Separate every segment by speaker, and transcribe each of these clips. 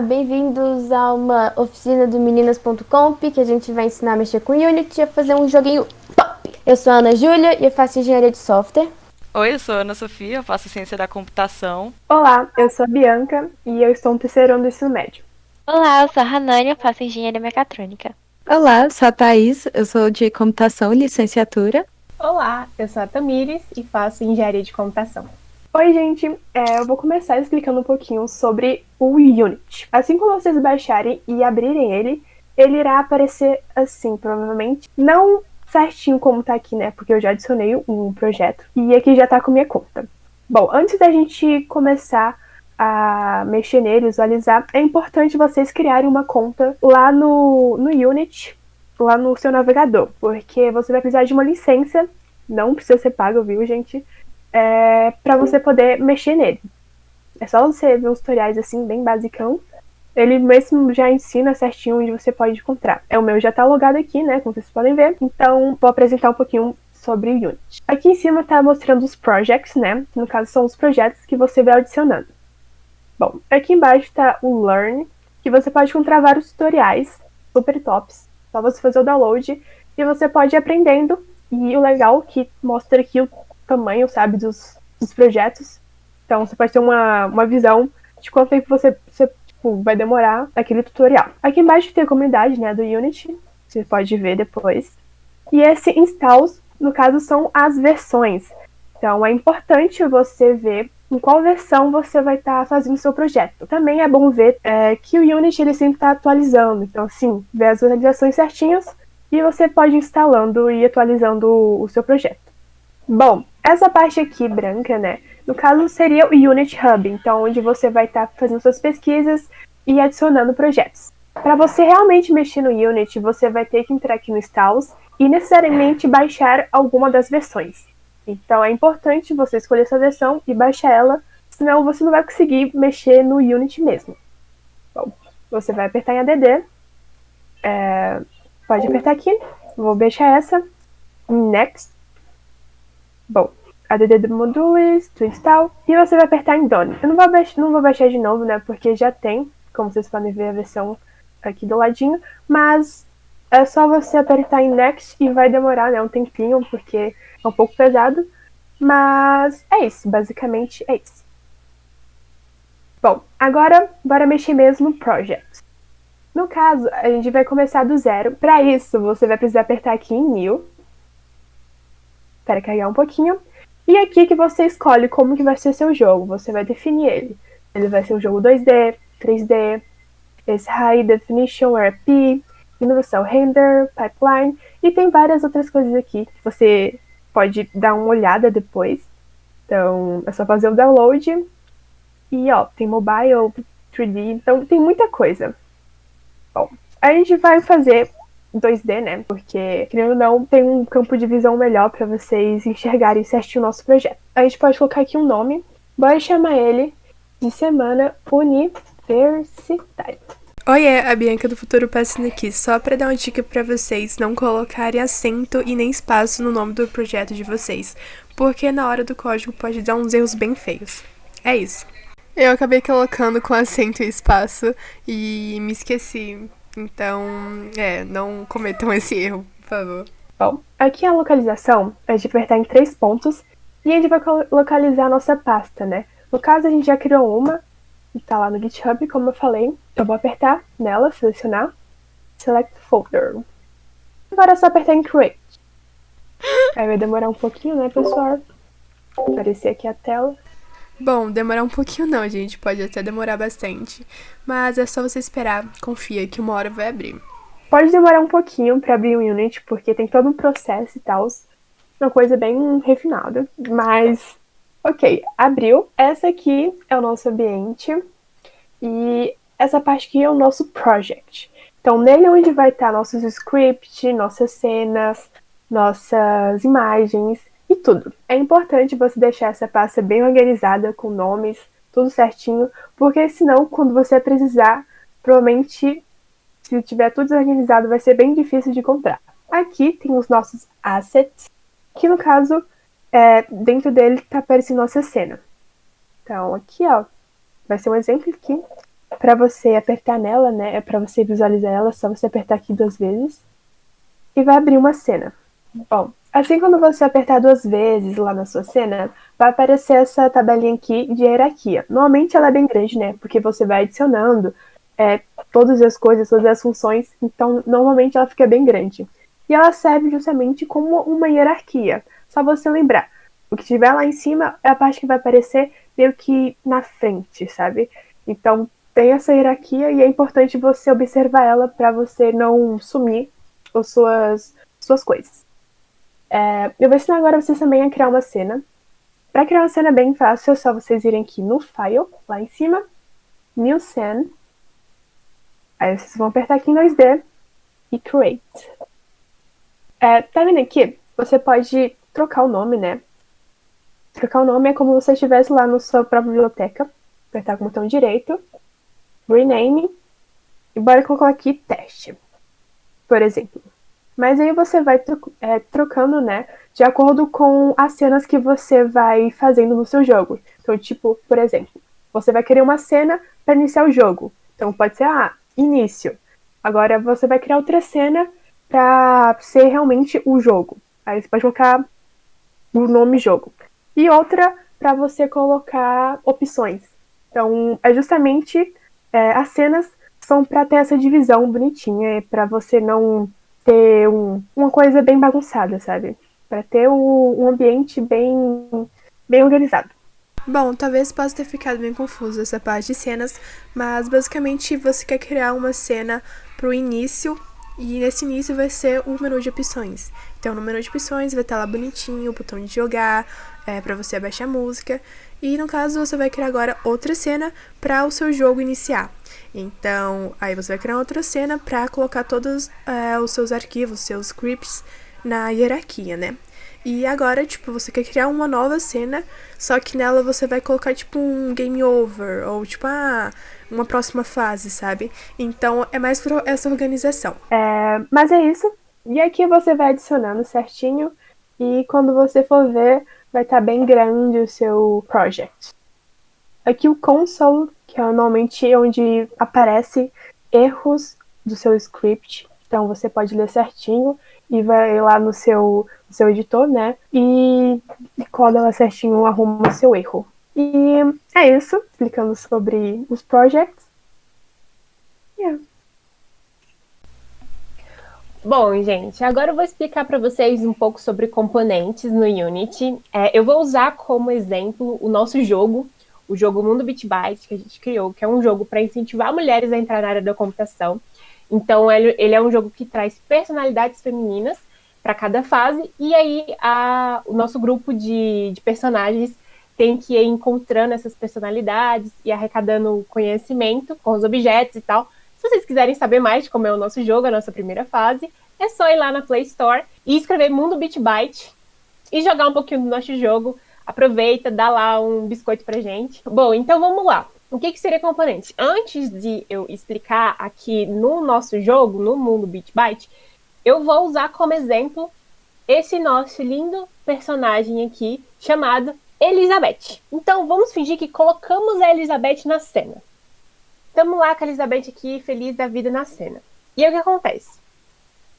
Speaker 1: bem-vindos a uma oficina do meninas.comp, que a gente vai ensinar a mexer com Unity e a fazer um joguinho top. Eu sou a Ana Júlia e eu faço engenharia de software.
Speaker 2: Oi, eu sou a Ana Sofia, eu faço ciência da computação.
Speaker 3: Olá, eu sou a Bianca e eu estou no terceiro ano do ensino médio.
Speaker 4: Olá, eu sou a Hanane, eu faço engenharia mecatrônica.
Speaker 5: Olá, eu sou a Thaís, eu sou de computação e licenciatura.
Speaker 6: Olá, eu sou a Tamires e faço engenharia de computação.
Speaker 3: Oi, gente, eu vou começar explicando um pouquinho sobre o Unity. Assim que vocês baixarem e abrirem ele irá aparecer assim, provavelmente. Não certinho como tá aqui, né, porque eu já adicionei um projeto e aqui já tá com minha conta. Bom, antes da gente começar a mexer nele, visualizar, é importante vocês criarem uma conta lá no Unity, lá no seu navegador, porque você vai precisar de uma licença, não precisa ser paga, viu, gente? Para você poder mexer nele. É só você ver os tutoriais assim, bem basicão. Ele mesmo já ensina certinho onde você pode encontrar. O meu já tá logado aqui, né, como vocês podem ver. Então, vou apresentar um pouquinho sobre o Unity. Aqui em cima tá mostrando os projects, né? No caso, são os projetos que você vai adicionando. Bom, aqui embaixo tá o Learn, que você pode encontrar vários tutoriais super tops. Só você fazer o download e você pode ir aprendendo. E o legal é que mostra aqui o tamanho, sabe, dos projetos. Então você pode ter uma visão de quanto tempo você vai demorar aquele tutorial. Aqui embaixo tem a comunidade, né, do Unity. Você pode ver depois. E esse installs, no caso, são as versões. Então é importante você ver em qual versão você vai estar fazendo o seu projeto. Também é bom ver que o Unity ele sempre está atualizando. Então, assim, ver as atualizações certinhas e você pode ir instalando e atualizando o seu projeto. Bom, essa parte aqui branca, né, no caso seria o Unity Hub, então onde você vai estar fazendo suas pesquisas e adicionando projetos. Para você realmente mexer no Unity, você vai ter que entrar aqui no Installs e necessariamente baixar alguma das versões. Então é importante você escolher essa versão e baixar ela, senão você não vai conseguir mexer no Unity mesmo. Bom, você vai apertar em ADD, pode apertar aqui, vou baixar essa, Next. Bom, ADD do Modules, to install, e você vai apertar em Done. Eu não vou baixar de novo, né, porque já tem, como vocês podem ver a versão aqui do ladinho, mas é só você apertar em Next e vai demorar, né, um tempinho, porque é um pouco pesado, mas é isso, basicamente é isso. Bom, agora bora mexer mesmo no Project. No caso, a gente vai começar do zero. Para isso, você vai precisar apertar aqui em New. Espera carregar um pouquinho. E aqui que você escolhe como que vai ser seu jogo. Você vai definir ele. Ele vai ser um jogo 2D, 3D, esse High Definition, RP, inovação Render, Pipeline. E tem várias outras coisas aqui que você pode dar uma olhada depois. Então, é só fazer o download. E, ó, tem mobile, 3D, então tem muita coisa. Bom, a gente vai fazer 2D, né? Porque, querendo ou não, tem um campo de visão melhor para vocês enxergarem certinho o nosso projeto. A gente pode colocar aqui um nome. Bora chamar ele de Semana Universitária.
Speaker 7: Oi, a Bianca do Futuro passando aqui, só para dar uma dica para vocês não colocarem acento e nem espaço no nome do projeto de vocês, porque na hora do código pode dar uns erros bem feios. É isso. Eu acabei colocando com acento e espaço e me esqueci, então, não cometam esse erro, por favor.
Speaker 3: Bom, aqui a localização, a gente vai apertar em 3 pontos e a gente vai localizar a nossa pasta, né? No caso, a gente já criou uma, tá lá no GitHub, como eu falei. Eu vou apertar nela, selecionar, Select Folder. Agora é só apertar em Create. Aí vai demorar um pouquinho, né, pessoal? Aparecer aqui a tela.
Speaker 7: Bom, demorar um pouquinho não, gente, pode até demorar bastante, mas é só você esperar, confia que uma hora vai abrir.
Speaker 3: Pode demorar um pouquinho pra abrir o Unity, porque tem todo um processo e tal, uma coisa bem refinada, mas ok, abriu. Essa aqui é o nosso ambiente e essa parte aqui é o nosso project. Então, nele é onde vai estar nossos scripts, nossas cenas, nossas imagens e tudo. É importante você deixar essa pasta bem organizada, com nomes, tudo certinho, porque senão, quando você precisar, provavelmente, se tiver tudo desorganizado, vai ser bem difícil de encontrar. Aqui tem os nossos assets, que no caso, dentro dele está aparecendo nossa cena. Então, aqui, ó, vai ser um exemplo aqui. para você apertar nela, né? Para você visualizar ela, é só você apertar aqui 2 vezes. E vai abrir uma cena. Bom, assim quando você apertar 2 vezes lá na sua cena, vai aparecer essa tabelinha aqui de hierarquia. Normalmente ela é bem grande, né? Porque você vai adicionando todas as coisas, todas as funções. Então, normalmente ela fica bem grande. E ela serve justamente como uma hierarquia. Só você lembrar. O que estiver lá em cima é a parte que vai aparecer meio que na frente, sabe? Então, tem essa hierarquia e é importante você observar ela para você não sumir as suas coisas. Eu vou ensinar agora vocês também a criar uma cena. Para criar uma cena bem fácil, é só vocês irem aqui no File, lá em cima, New Scene. Aí vocês vão apertar aqui em 2D e Create. Tá vendo aqui? Você pode trocar o nome, né? Trocar o nome é como se você estivesse lá na sua própria biblioteca. Apertar com o botão direito, Rename, e bora colocar aqui Teste, por exemplo. Mas aí você vai trocando, né, de acordo com as cenas que você vai fazendo no seu jogo. Então, tipo, por exemplo, você vai querer uma cena para iniciar o jogo. Então, pode ser, início. Agora, você vai criar outra cena para ser realmente o jogo. Aí você pode colocar o nome jogo. E outra para você colocar opções. Então, justamente as cenas são para ter essa divisão bonitinha, para você não ter uma coisa bem bagunçada, sabe? Para ter um ambiente bem organizado.
Speaker 7: Bom, talvez possa ter ficado bem confuso essa parte de cenas, mas basicamente você quer criar uma cena pro início, e nesse início vai ser um menu de opções. Então, no menu de opções vai estar lá bonitinho, o botão de jogar, para você abaixar a música. E no caso, você vai criar agora outra cena para o seu jogo iniciar. Então, aí você vai criar outra cena para colocar todos os seus arquivos, seus scripts na hierarquia, né? E agora, tipo, você quer criar uma nova cena, só que nela você vai colocar, tipo, um game over, ou, tipo, uma próxima fase, sabe? Então, é mais pra essa organização.
Speaker 3: Mas é isso. E aqui você vai adicionando certinho, e quando você for ver, vai estar bem grande o seu project. Aqui o console, que é normalmente onde aparece erros do seu script. Então, você pode ler certinho e vai lá no seu editor, né? E cola lá certinho, arruma o seu erro. E é isso, explicando sobre os projects.
Speaker 6: Bom, gente, agora eu vou explicar para vocês um pouco sobre componentes no Unity. Eu vou usar como exemplo o nosso jogo, o jogo Mundo Beat Byte, que a gente criou, que é um jogo para incentivar mulheres a entrar na área da computação. Então, ele é um jogo que traz personalidades femininas para cada fase, e aí o nosso grupo de personagens tem que ir encontrando essas personalidades e arrecadando conhecimento com os objetos e tal. Se vocês quiserem saber mais de como é o nosso jogo, a nossa primeira fase, é só ir lá na Play Store e escrever Mundo Beat Byte e jogar um pouquinho do nosso jogo. Aproveita, dá lá um biscoito pra gente. Bom, então vamos lá. O que seria componente? Antes de eu explicar aqui no nosso jogo, no Mundo Beat Byte, eu vou usar como exemplo esse nosso lindo personagem aqui, chamado Elizabeth. Então, vamos fingir que colocamos a Elizabeth na cena. Estamos lá com a Elizabeth aqui, feliz da vida na cena. E aí o que acontece?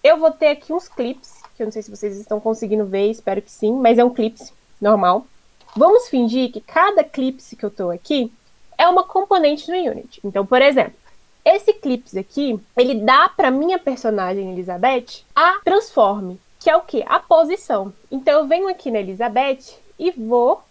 Speaker 6: Eu vou ter aqui uns clips, que eu não sei se vocês estão conseguindo ver, espero que sim, mas é um clips normal. Vamos fingir que cada clips que eu tô aqui é uma componente no Unity. Então, por exemplo, esse clips aqui, ele dá para minha personagem Elizabeth a transforme, que é o quê? A posição. Então, eu venho aqui na Elizabeth e vou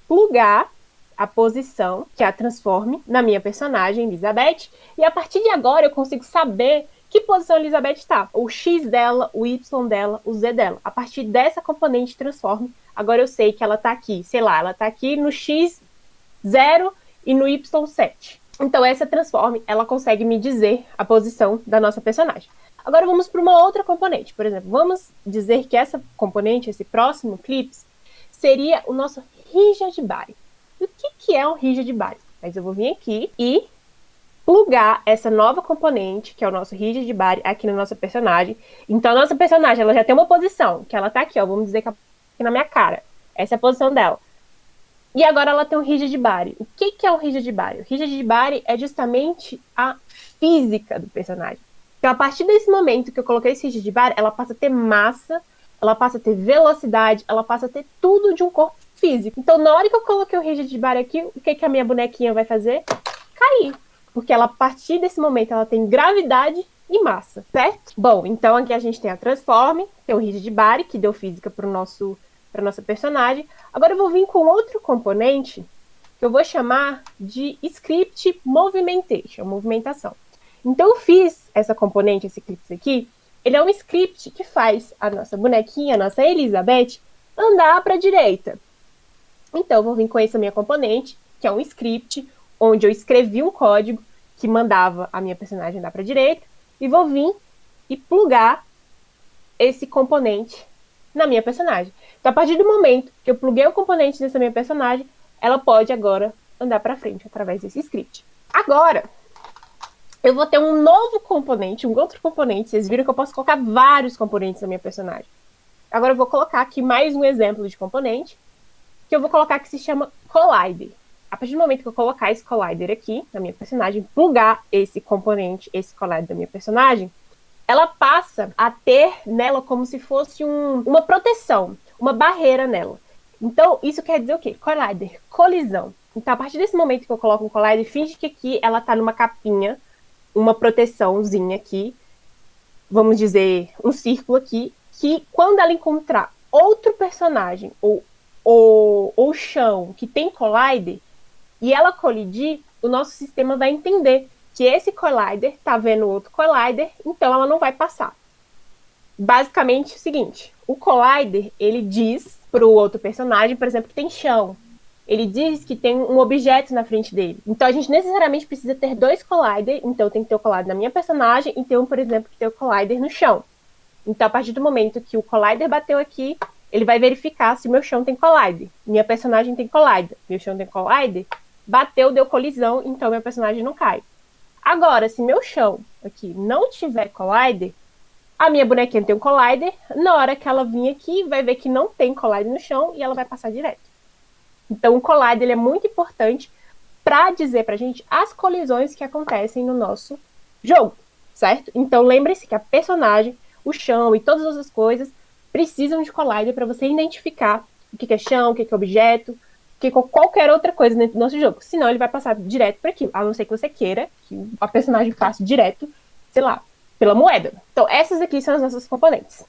Speaker 6: plugar a posição, que é a transforme, na minha personagem Elizabeth, e a partir de agora eu consigo saber que posição a Elizabeth está. O X dela, o Y dela, o Z dela. A partir dessa componente transforme, agora eu sei que ela está aqui, sei lá, ela está aqui no X0 e no Y7. Então essa transforme, ela consegue me dizer a posição da nossa personagem. Agora vamos para uma outra componente. Por exemplo, vamos dizer que essa componente, esse próximo clips, seria o nosso rigid body. E o que é um rigid body? Mas eu vou vir aqui e plugar essa nova componente, que é o nosso rigid body, aqui na nossa personagem. Então a nossa personagem, ela já tem uma posição, que ela tá aqui, ó, vamos dizer que aqui na minha cara. Essa é a posição dela. E agora ela tem um Rigid Body. O que é um Rigid Body? O Rigid Body é justamente a física do personagem. Então, a partir desse momento que eu coloquei esse Rigid Body, ela passa a ter massa, ela passa a ter velocidade, ela passa a ter tudo de um corpo físico. Então, na hora que eu coloquei o Rigid Body aqui, o que a minha bonequinha vai fazer? Cair. Porque ela, a partir desse momento, ela tem gravidade e massa, certo? Bom, então aqui a gente tem a Transform, tem o Rigid Body, que deu física para nossa personagem. Agora eu vou vir com outro componente que eu vou chamar de Script Movimentation, movimentação. Então eu fiz essa componente, esse Eclipse aqui, ele é um script que faz a nossa bonequinha, a nossa Elizabeth, andar para a direita. Então eu vou vir com essa minha componente, que é um script, onde eu escrevi um código que mandava a minha personagem andar para a direita, e vou vir e plugar esse componente na minha personagem. Então, a partir do momento que eu pluguei o componente nessa minha personagem, ela pode agora andar para frente através desse script. Agora, eu vou ter um novo componente, um outro componente. Vocês viram que eu posso colocar vários componentes na minha personagem. Agora eu vou colocar aqui mais um exemplo de componente, que eu vou colocar que se chama Collider. A partir do momento que eu colocar esse Collider aqui na minha personagem, plugar esse componente, esse Collider da minha personagem, ela passa a ter nela como se fosse uma proteção, uma barreira nela. Então, isso quer dizer o quê? Collider, colisão. Então, a partir desse momento que eu coloco um Collider, finge que aqui ela está numa capinha, uma proteçãozinha aqui, vamos dizer, um círculo aqui, que quando ela encontrar outro personagem ou chão que tem Collider, e ela colidir, o nosso sistema vai entender que esse Collider tá vendo outro Collider, então ela não vai passar. Basicamente é o seguinte, o Collider, ele diz pro outro personagem, por exemplo, que tem chão. Ele diz que tem um objeto na frente dele. Então a gente necessariamente precisa ter dois Collider, então tem que ter o Collider na minha personagem e ter um, por exemplo, que tem o Collider no chão. Então a partir do momento que o Collider bateu aqui, ele vai verificar se o meu chão tem Collider. Minha personagem tem Collider. Meu chão tem Collider. Bateu, deu colisão, então meu personagem não cai. Agora, se meu chão aqui não tiver Collider, a minha bonequinha tem um Collider, na hora que ela vir aqui, vai ver que não tem Collider no chão e ela vai passar direto. Então, o Collider ele é muito importante para dizer pra gente as colisões que acontecem no nosso jogo, certo? Então, lembre-se que a personagem, o chão e todas as coisas precisam de Collider para você identificar o que é chão, o que é objeto, que qualquer outra coisa dentro do nosso jogo. Senão ele vai passar direto por aquilo. A não ser que você queira que a personagem passe direto, sei lá, pela moeda. Então, essas aqui são as nossas componentes.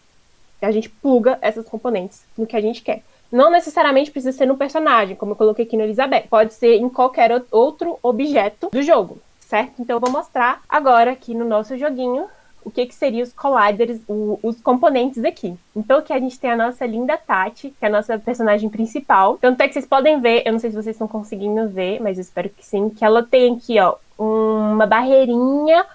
Speaker 6: A gente pluga essas componentes no que a gente quer. Não necessariamente precisa ser no personagem, como eu coloquei aqui no Elizabeth. Pode ser em qualquer outro objeto do jogo, certo? Então, eu vou mostrar agora aqui no nosso joguinho o que seriam os colliders, os componentes aqui. Então aqui a gente tem a nossa linda Tati, que é a nossa personagem principal. Tanto é que vocês podem ver, eu não sei se vocês estão conseguindo ver, mas eu espero que sim, que ela tem aqui, ó, uma barreirinha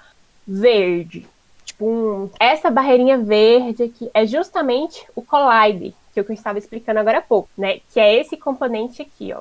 Speaker 6: verde. Tipo, essa barreirinha verde aqui é justamente o collider, que eu estava explicando agora há pouco, né? Que é esse componente aqui, ó.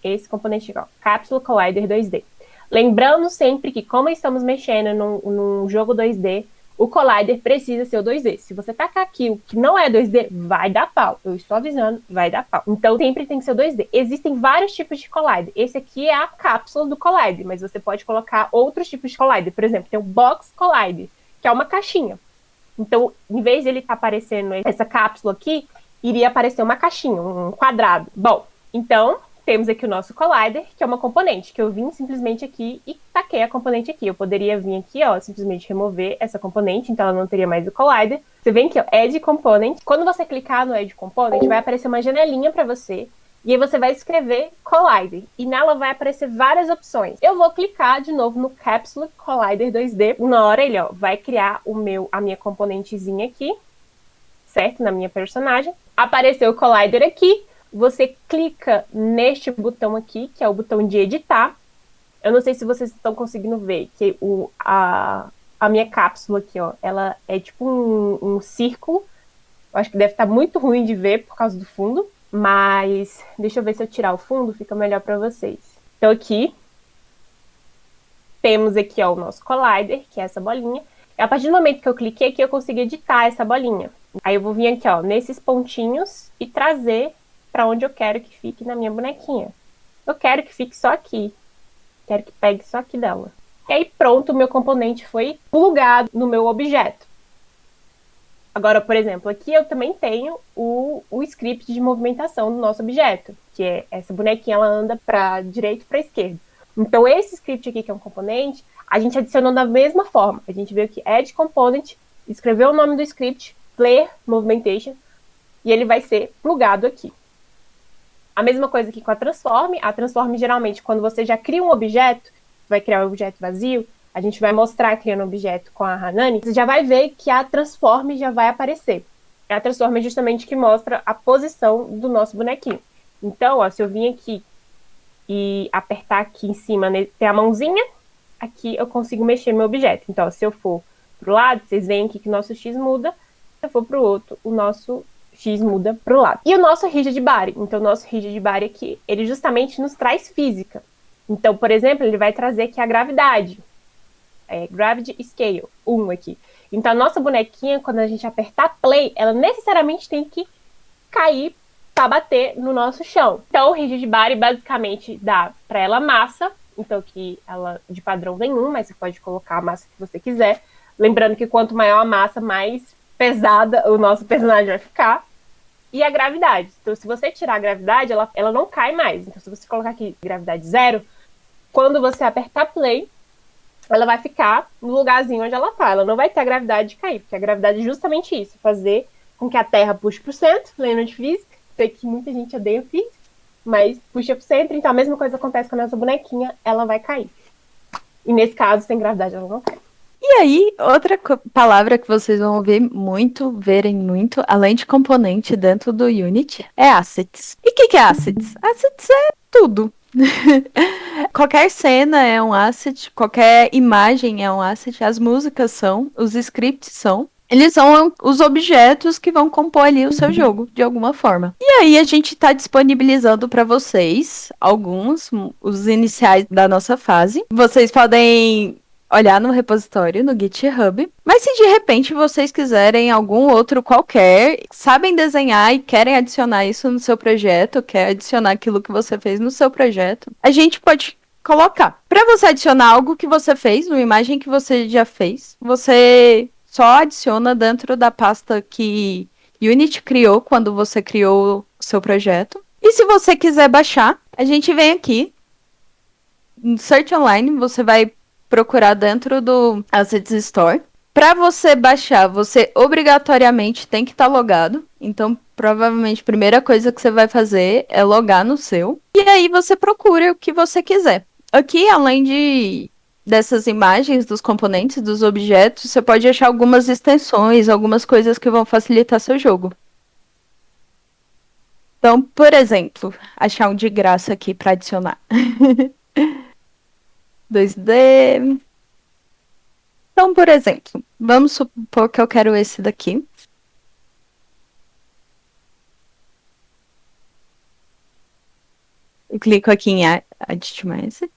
Speaker 6: Esse componente aqui, ó, Capsule Collider 2D. Lembrando sempre que, como estamos mexendo num jogo 2D, o Collider precisa ser o 2D. Se você tacar aqui o que não é 2D, vai dar pau. Eu estou avisando, vai dar pau. Então, sempre tem que ser o 2D. Existem vários tipos de Collider. Esse aqui é a cápsula do Collider, mas você pode colocar outros tipos de Collider. Por exemplo, tem o Box Collider, que é uma caixinha. Então, em vez de ele estar aparecendo essa cápsula aqui, iria aparecer uma caixinha, um quadrado. Bom, então temos aqui o nosso Collider, que é uma componente, que eu vim simplesmente aqui e taquei a componente aqui. Eu poderia vir aqui, ó, simplesmente remover essa componente, então ela não teria mais o Collider. Você vem aqui, ó, Add Component. Quando você clicar no Add Component, vai aparecer uma janelinha para você, e aí você vai escrever Collider, e nela vai aparecer várias opções. Eu vou clicar de novo no Capsule Collider 2D, na hora ele, ó, vai criar a minha componentezinha aqui, certo? Na minha personagem. Apareceu o Collider aqui. Você clica neste botão aqui, que é o botão de editar. Eu não sei se vocês estão conseguindo ver, que a minha cápsula aqui, ó, ela é tipo um círculo. Eu acho que deve estar muito ruim de ver por causa do fundo, mas deixa eu ver se eu tirar o fundo, fica melhor para vocês. Então aqui, temos aqui, ó, o nosso Collider, que é essa bolinha. E a partir do momento que eu cliquei aqui, eu consigo editar essa bolinha. Aí eu vou vir aqui, ó, nesses pontinhos e trazer para onde eu quero que fique na minha bonequinha. Eu quero que fique só aqui. Quero que pegue só aqui dela. E aí pronto, o meu componente foi plugado no meu objeto. Agora, por exemplo, aqui eu também tenho o script de movimentação do nosso objeto, que é essa bonequinha, ela anda para direita e para esquerda. Então, esse script aqui, que é um componente, a gente adicionou da mesma forma. A gente veio aqui, add component, escreveu o nome do script, player movimentation, e ele vai ser plugado aqui. A mesma coisa aqui com a transform. A transform, geralmente, quando você já cria um objeto, vai criar um objeto vazio, a gente vai mostrar criando um objeto com a Hanani, você já vai ver que a transform já vai aparecer. A transform é justamente que mostra a posição do nosso bonequinho. Então, ó, se eu vim aqui e apertar aqui em cima, tem a mãozinha, aqui eu consigo mexer meu objeto. Então, ó, se eu for pro lado, vocês veem aqui que o nosso X muda. Se eu for pro outro, o nosso X muda pro lado. E o nosso rigid body. Então, o nosso rigid body aqui, ele justamente nos traz física. Então, por exemplo, ele vai trazer aqui a gravidade. Gravity Scale, 1 aqui. Então, a nossa bonequinha, quando a gente apertar play, ela necessariamente tem que cair para bater no nosso chão. Então, o rigid body basicamente dá para ela massa, então que ela de padrão vem 1, mas você pode colocar a massa que você quiser. Lembrando que quanto maior a massa, mais pesada o nosso personagem vai ficar. E a gravidade. Então, se você tirar a gravidade, ela não cai mais. Então, se você colocar aqui gravidade 0, quando você apertar play, ela vai ficar no lugarzinho onde ela tá. Ela não vai ter a gravidade de cair, porque a gravidade é justamente isso, fazer com que a Terra puxe pro centro, lembra de física? Sei que muita gente odeia física, mas puxa pro centro, então a mesma coisa acontece com a nossa bonequinha, ela vai cair. E nesse caso, sem gravidade, ela não cai.
Speaker 5: E aí, outra palavra que vocês vão ouvir muito, verem muito, além de componente dentro do Unity, é assets. E o que é assets? Assets é tudo. Qualquer cena é um asset, qualquer imagem é um asset, as músicas são, os scripts são. Eles são os objetos que vão compor ali o seu jogo, de alguma forma. E aí a gente está disponibilizando para vocês alguns, os iniciais da nossa fase. Vocês podem olhar no repositório, no GitHub. Mas se de repente vocês quiserem algum outro qualquer, sabem desenhar e querem adicionar isso no seu projeto, quer adicionar aquilo que você fez no seu projeto, a gente pode colocar. Para você adicionar algo que você fez, uma imagem que você já fez, você só adiciona dentro da pasta que Unity criou quando você criou o seu projeto. E se você quiser baixar, a gente vem aqui, no Search Online, você vai procurar dentro do Assets Store. Para você baixar, você obrigatoriamente tem que estar logado. Então, provavelmente, a primeira coisa que você vai fazer é logar no seu. E aí você procura o que você quiser. Aqui, além dessas imagens dos componentes, dos objetos, você pode achar algumas extensões, algumas coisas que vão facilitar seu jogo. Então, por exemplo, achar um de graça aqui para adicionar. 2D. Então, por exemplo, vamos supor que eu quero esse daqui. Eu clico aqui em Admire.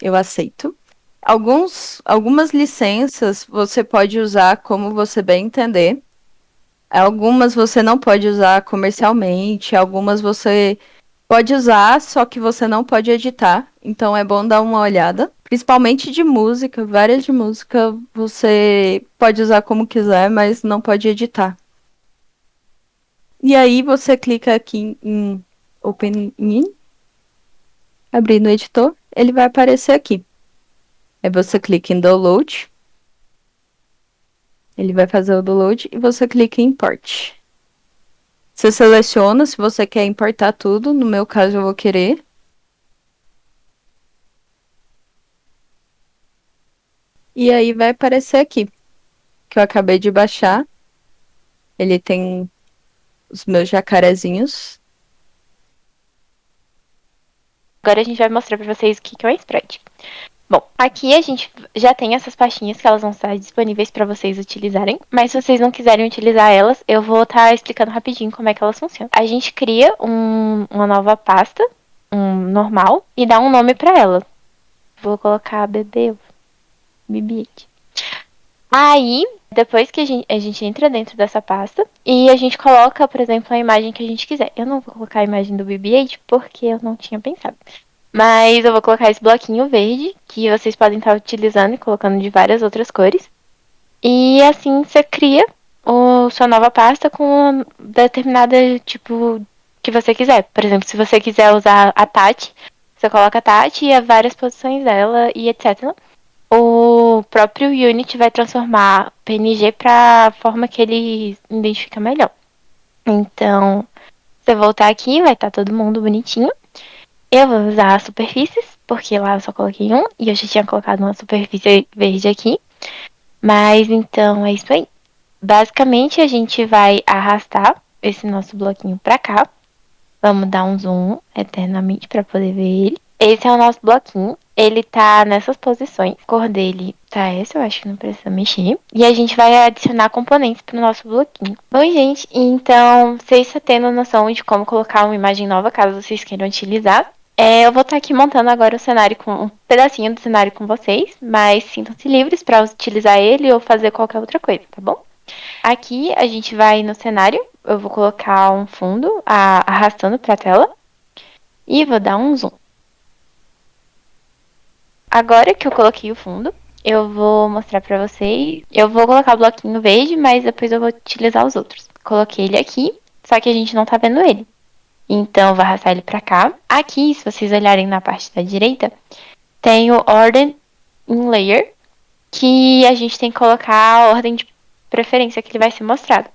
Speaker 5: Eu aceito. Algumas licenças você pode usar como você bem entender. Algumas você não pode usar comercialmente. Algumas você pode usar, só que você não pode editar. Então é bom dar uma olhada. Principalmente de música. Várias de música você pode usar como quiser, mas não pode editar. E aí você clica aqui em Open In. Abrir no editor. Ele vai aparecer aqui. Aí você clica em Download. Ele vai fazer o download e você clica em Import. Você seleciona se você quer importar tudo. No meu caso, eu vou querer. E aí vai aparecer aqui. Que eu acabei de baixar. Ele tem os meus jacarezinhos.
Speaker 4: Agora a gente vai mostrar pra vocês o que é o Sprite. Bom, aqui a gente já tem essas pastinhas que elas vão estar disponíveis para vocês utilizarem. Mas se vocês não quiserem utilizar elas, eu vou estar explicando rapidinho como é que elas funcionam. A gente cria uma nova pasta, normal, e dá um nome para ela. Vou colocar BB aqui. Aí, depois que a gente entra dentro dessa pasta e a gente coloca, por exemplo, a imagem que a gente quiser. Eu não vou colocar a imagem do BB-8 porque eu não tinha pensado. Mas eu vou colocar esse bloquinho verde, que vocês podem estar utilizando e colocando de várias outras cores. E assim você cria sua nova pasta com determinada tipo que você quiser. Por exemplo, se você quiser usar a Tati, você coloca a Tati e as várias posições dela e etc. O próprio Unity vai transformar PNG para a forma que ele identifica melhor. Então, se eu voltar aqui, vai estar todo mundo bonitinho. Eu vou usar superfícies, porque lá eu só coloquei um e eu já tinha colocado uma superfície verde aqui. Mas então é isso aí. Basicamente a gente vai arrastar esse nosso bloquinho pra cá. Vamos dar um zoom eternamente pra poder ver ele. Esse é o nosso bloquinho. Ele tá nessas posições. A cor dele tá essa, eu acho que não precisa mexer. E a gente vai adicionar componentes pro nosso bloquinho. Bom, gente, então vocês estão tendo noção de como colocar uma imagem nova, caso vocês queiram utilizar. Eu vou estar aqui montando agora o cenário com um pedacinho do cenário com vocês, mas sintam-se livres para utilizar ele ou fazer qualquer outra coisa, tá bom? Aqui a gente vai no cenário, eu vou colocar um fundo arrastando para a tela e vou dar um zoom. Agora que eu coloquei o fundo, eu vou mostrar para vocês. Eu vou colocar o bloquinho verde, mas depois eu vou utilizar os outros. Coloquei ele aqui, só que a gente não tá vendo ele. Então, eu vou arrastar ele pra cá. Aqui, se vocês olharem na parte da direita, tem o Order in Layer, que a gente tem que colocar a ordem de preferência que ele vai ser mostrado.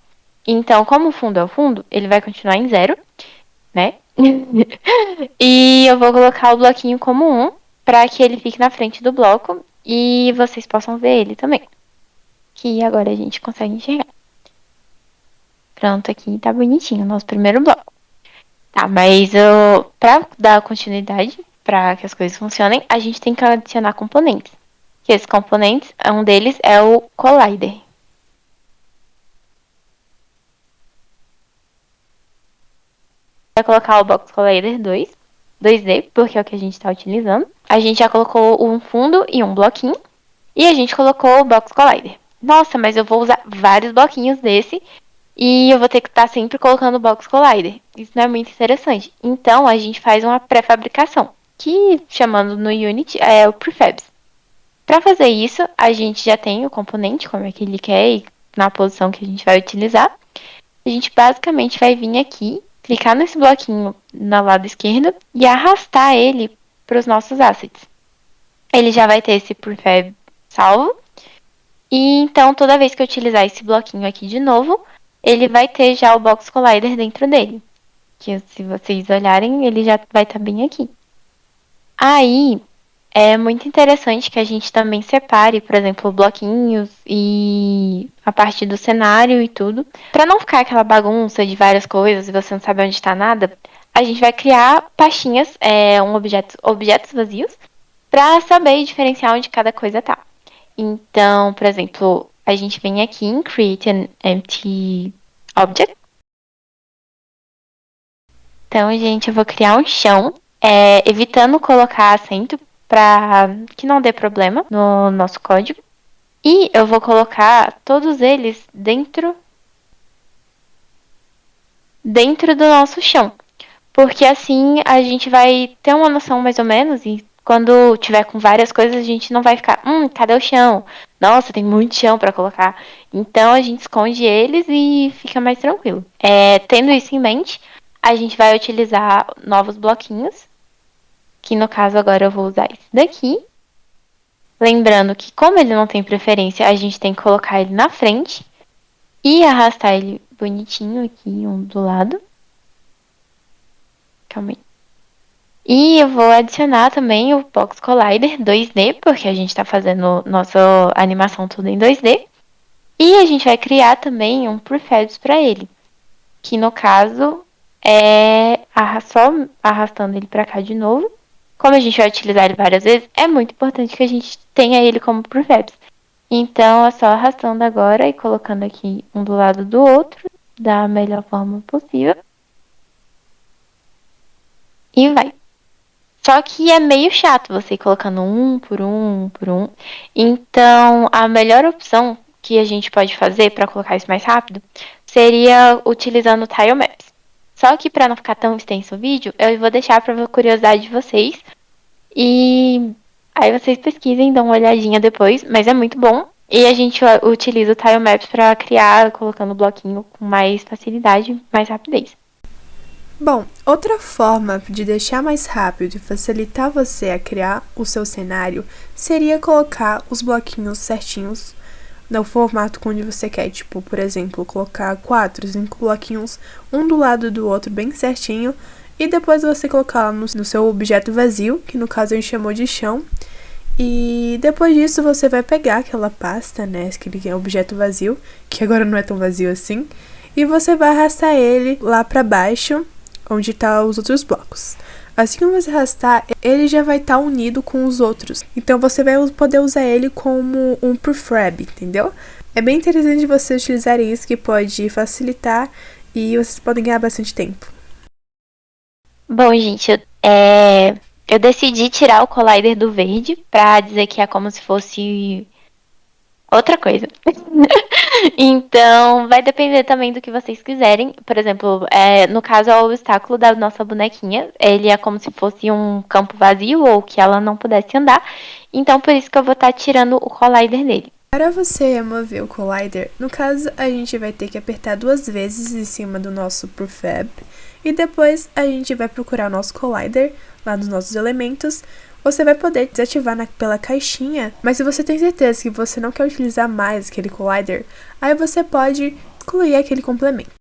Speaker 4: Então, como o fundo é o fundo, ele vai continuar em 0, né? E eu vou colocar o bloquinho como 1, para que ele fique na frente do bloco e vocês possam ver ele também. Que agora a gente consegue enxergar. Pronto, aqui tá bonitinho o nosso primeiro bloco. Tá, mas pra dar continuidade, pra que as coisas funcionem, a gente tem que adicionar componentes. Que esses componentes, um deles é o Collider. Vai colocar o Box Collider 2D, porque é o que a gente está utilizando. A gente já colocou um fundo e um bloquinho. E a gente colocou o Box Collider. Nossa, mas eu vou usar vários bloquinhos desse. E eu vou ter que estar sempre colocando o Box Collider. Isso não é muito interessante. Então, a gente faz uma pré-fabricação, que, chamando no Unity, é o Prefabs. Para fazer isso, a gente já tem o componente, como é que ele quer e na posição que a gente vai utilizar. A gente basicamente vai vir aqui, clicar nesse bloquinho no lado esquerdo e arrastar ele para os nossos assets. Ele já vai ter esse Prefab salvo. E então, toda vez que eu utilizar esse bloquinho aqui de novo, ele vai ter já o Box Collider dentro dele. Que se vocês olharem, ele já vai estar bem aqui. Aí, é muito interessante que a gente também separe, por exemplo, bloquinhos e a parte do cenário e tudo. Para não ficar aquela bagunça de várias coisas e você não sabe onde está nada, a gente vai criar pastinhas, objetos vazios, para saber diferenciar onde cada coisa tá. Então, por exemplo, a gente vem aqui em Create an Empty Object. Então, gente, eu vou criar um chão, evitando colocar acento para que não dê problema no nosso código. E eu vou colocar todos eles dentro do nosso chão. Porque assim a gente vai ter uma noção mais ou menos e quando tiver com várias coisas a gente não vai ficar, cadê o chão? Nossa, tem muito chão para colocar. Então a gente esconde eles e fica mais tranquilo. Tendo isso em mente, a gente vai utilizar novos bloquinhos, que no caso agora eu vou usar esse daqui. Lembrando que como ele não tem preferência, a gente tem que colocar ele na frente e arrastar ele bonitinho aqui, um do lado. Calma aí. E eu vou adicionar também o Box Collider 2D, porque a gente está fazendo nossa animação tudo em 2D. E a gente vai criar também um Prefabs para ele, que no caso é só arrastando ele para cá de novo. Como a gente vai utilizar ele várias vezes, é muito importante que a gente tenha ele como Prefabs. Então é só arrastando agora e colocando aqui um do lado do outro, da melhor forma possível. E vai. Só que é meio chato você ir colocando um por um. Então, a melhor opção, que a gente pode fazer para colocar isso mais rápido seria utilizando o Tile Maps. Só que para não ficar tão extenso o vídeo, eu vou deixar para curiosidade de vocês. E aí vocês pesquisem, dão uma olhadinha depois, mas é muito bom. E a gente utiliza o Tile Maps para criar, colocando o bloquinho com mais facilidade, mais rapidez.
Speaker 7: Bom, outra forma de deixar mais rápido e facilitar você a criar o seu cenário seria colocar os bloquinhos certinhos no formato onde você quer. Tipo, por exemplo, colocar 4, 5 bloquinhos, um do lado do outro bem certinho, e depois você colocar no seu objeto vazio, que no caso a gente chamou de chão. E depois disso você vai pegar aquela pasta, né, aquele objeto vazio, que agora não é tão vazio assim, e você vai arrastar ele lá pra baixo, onde tá os outros blocos. Assim que você arrastar, ele já vai estar unido com os outros. Então você vai poder usar ele como um prefab, entendeu? É bem interessante vocês utilizarem isso, que pode facilitar e vocês podem ganhar bastante tempo.
Speaker 4: Bom, gente, eu decidi tirar o collider do verde pra dizer que é como se fosse outra coisa. Então, vai depender também do que vocês quiserem. Por exemplo, no caso, é o obstáculo da nossa bonequinha. Ele é como se fosse um campo vazio ou que ela não pudesse andar. Então, por isso que eu vou estar tirando o collider dele.
Speaker 7: Para você remover o collider, no caso, a gente vai ter que apertar 2 vezes em cima do nosso prefab. E depois a gente vai procurar o nosso collider lá nos nossos elementos. Você vai poder desativar pela caixinha, mas se você tem certeza que você não quer utilizar mais aquele collider, aí você pode excluir aquele complemento.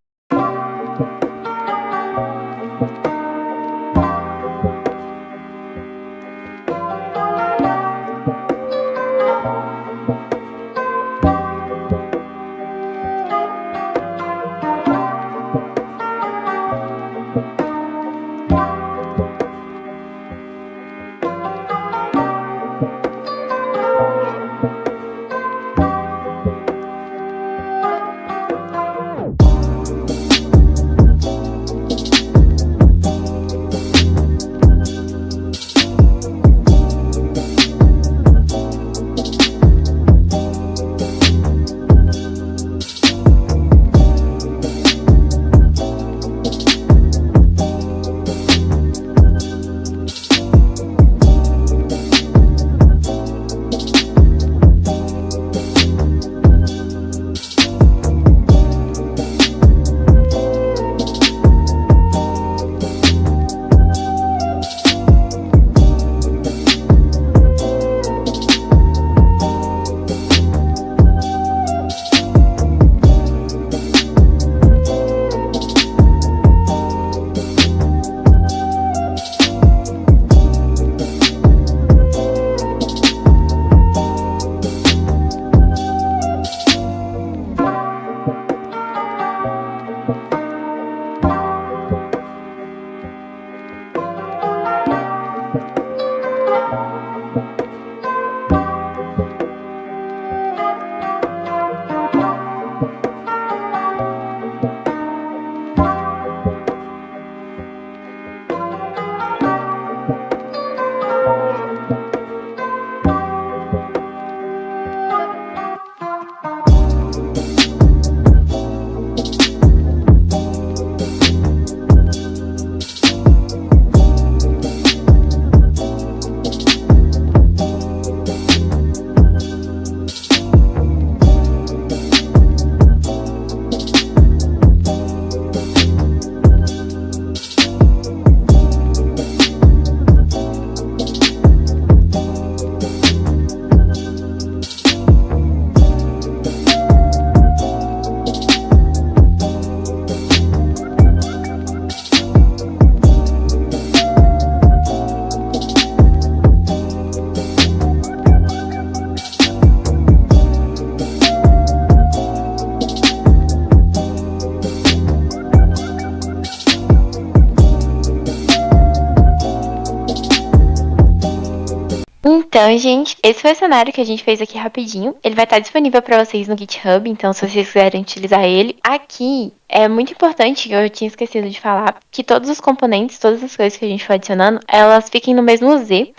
Speaker 4: Então, gente, esse foi o cenário que a gente fez aqui rapidinho. Ele vai estar disponível para vocês no GitHub, então se vocês quiserem utilizar ele. Aqui é muito importante, eu tinha esquecido de falar, que todos os componentes, todas as coisas que a gente for adicionando, elas fiquem no mesmo Z,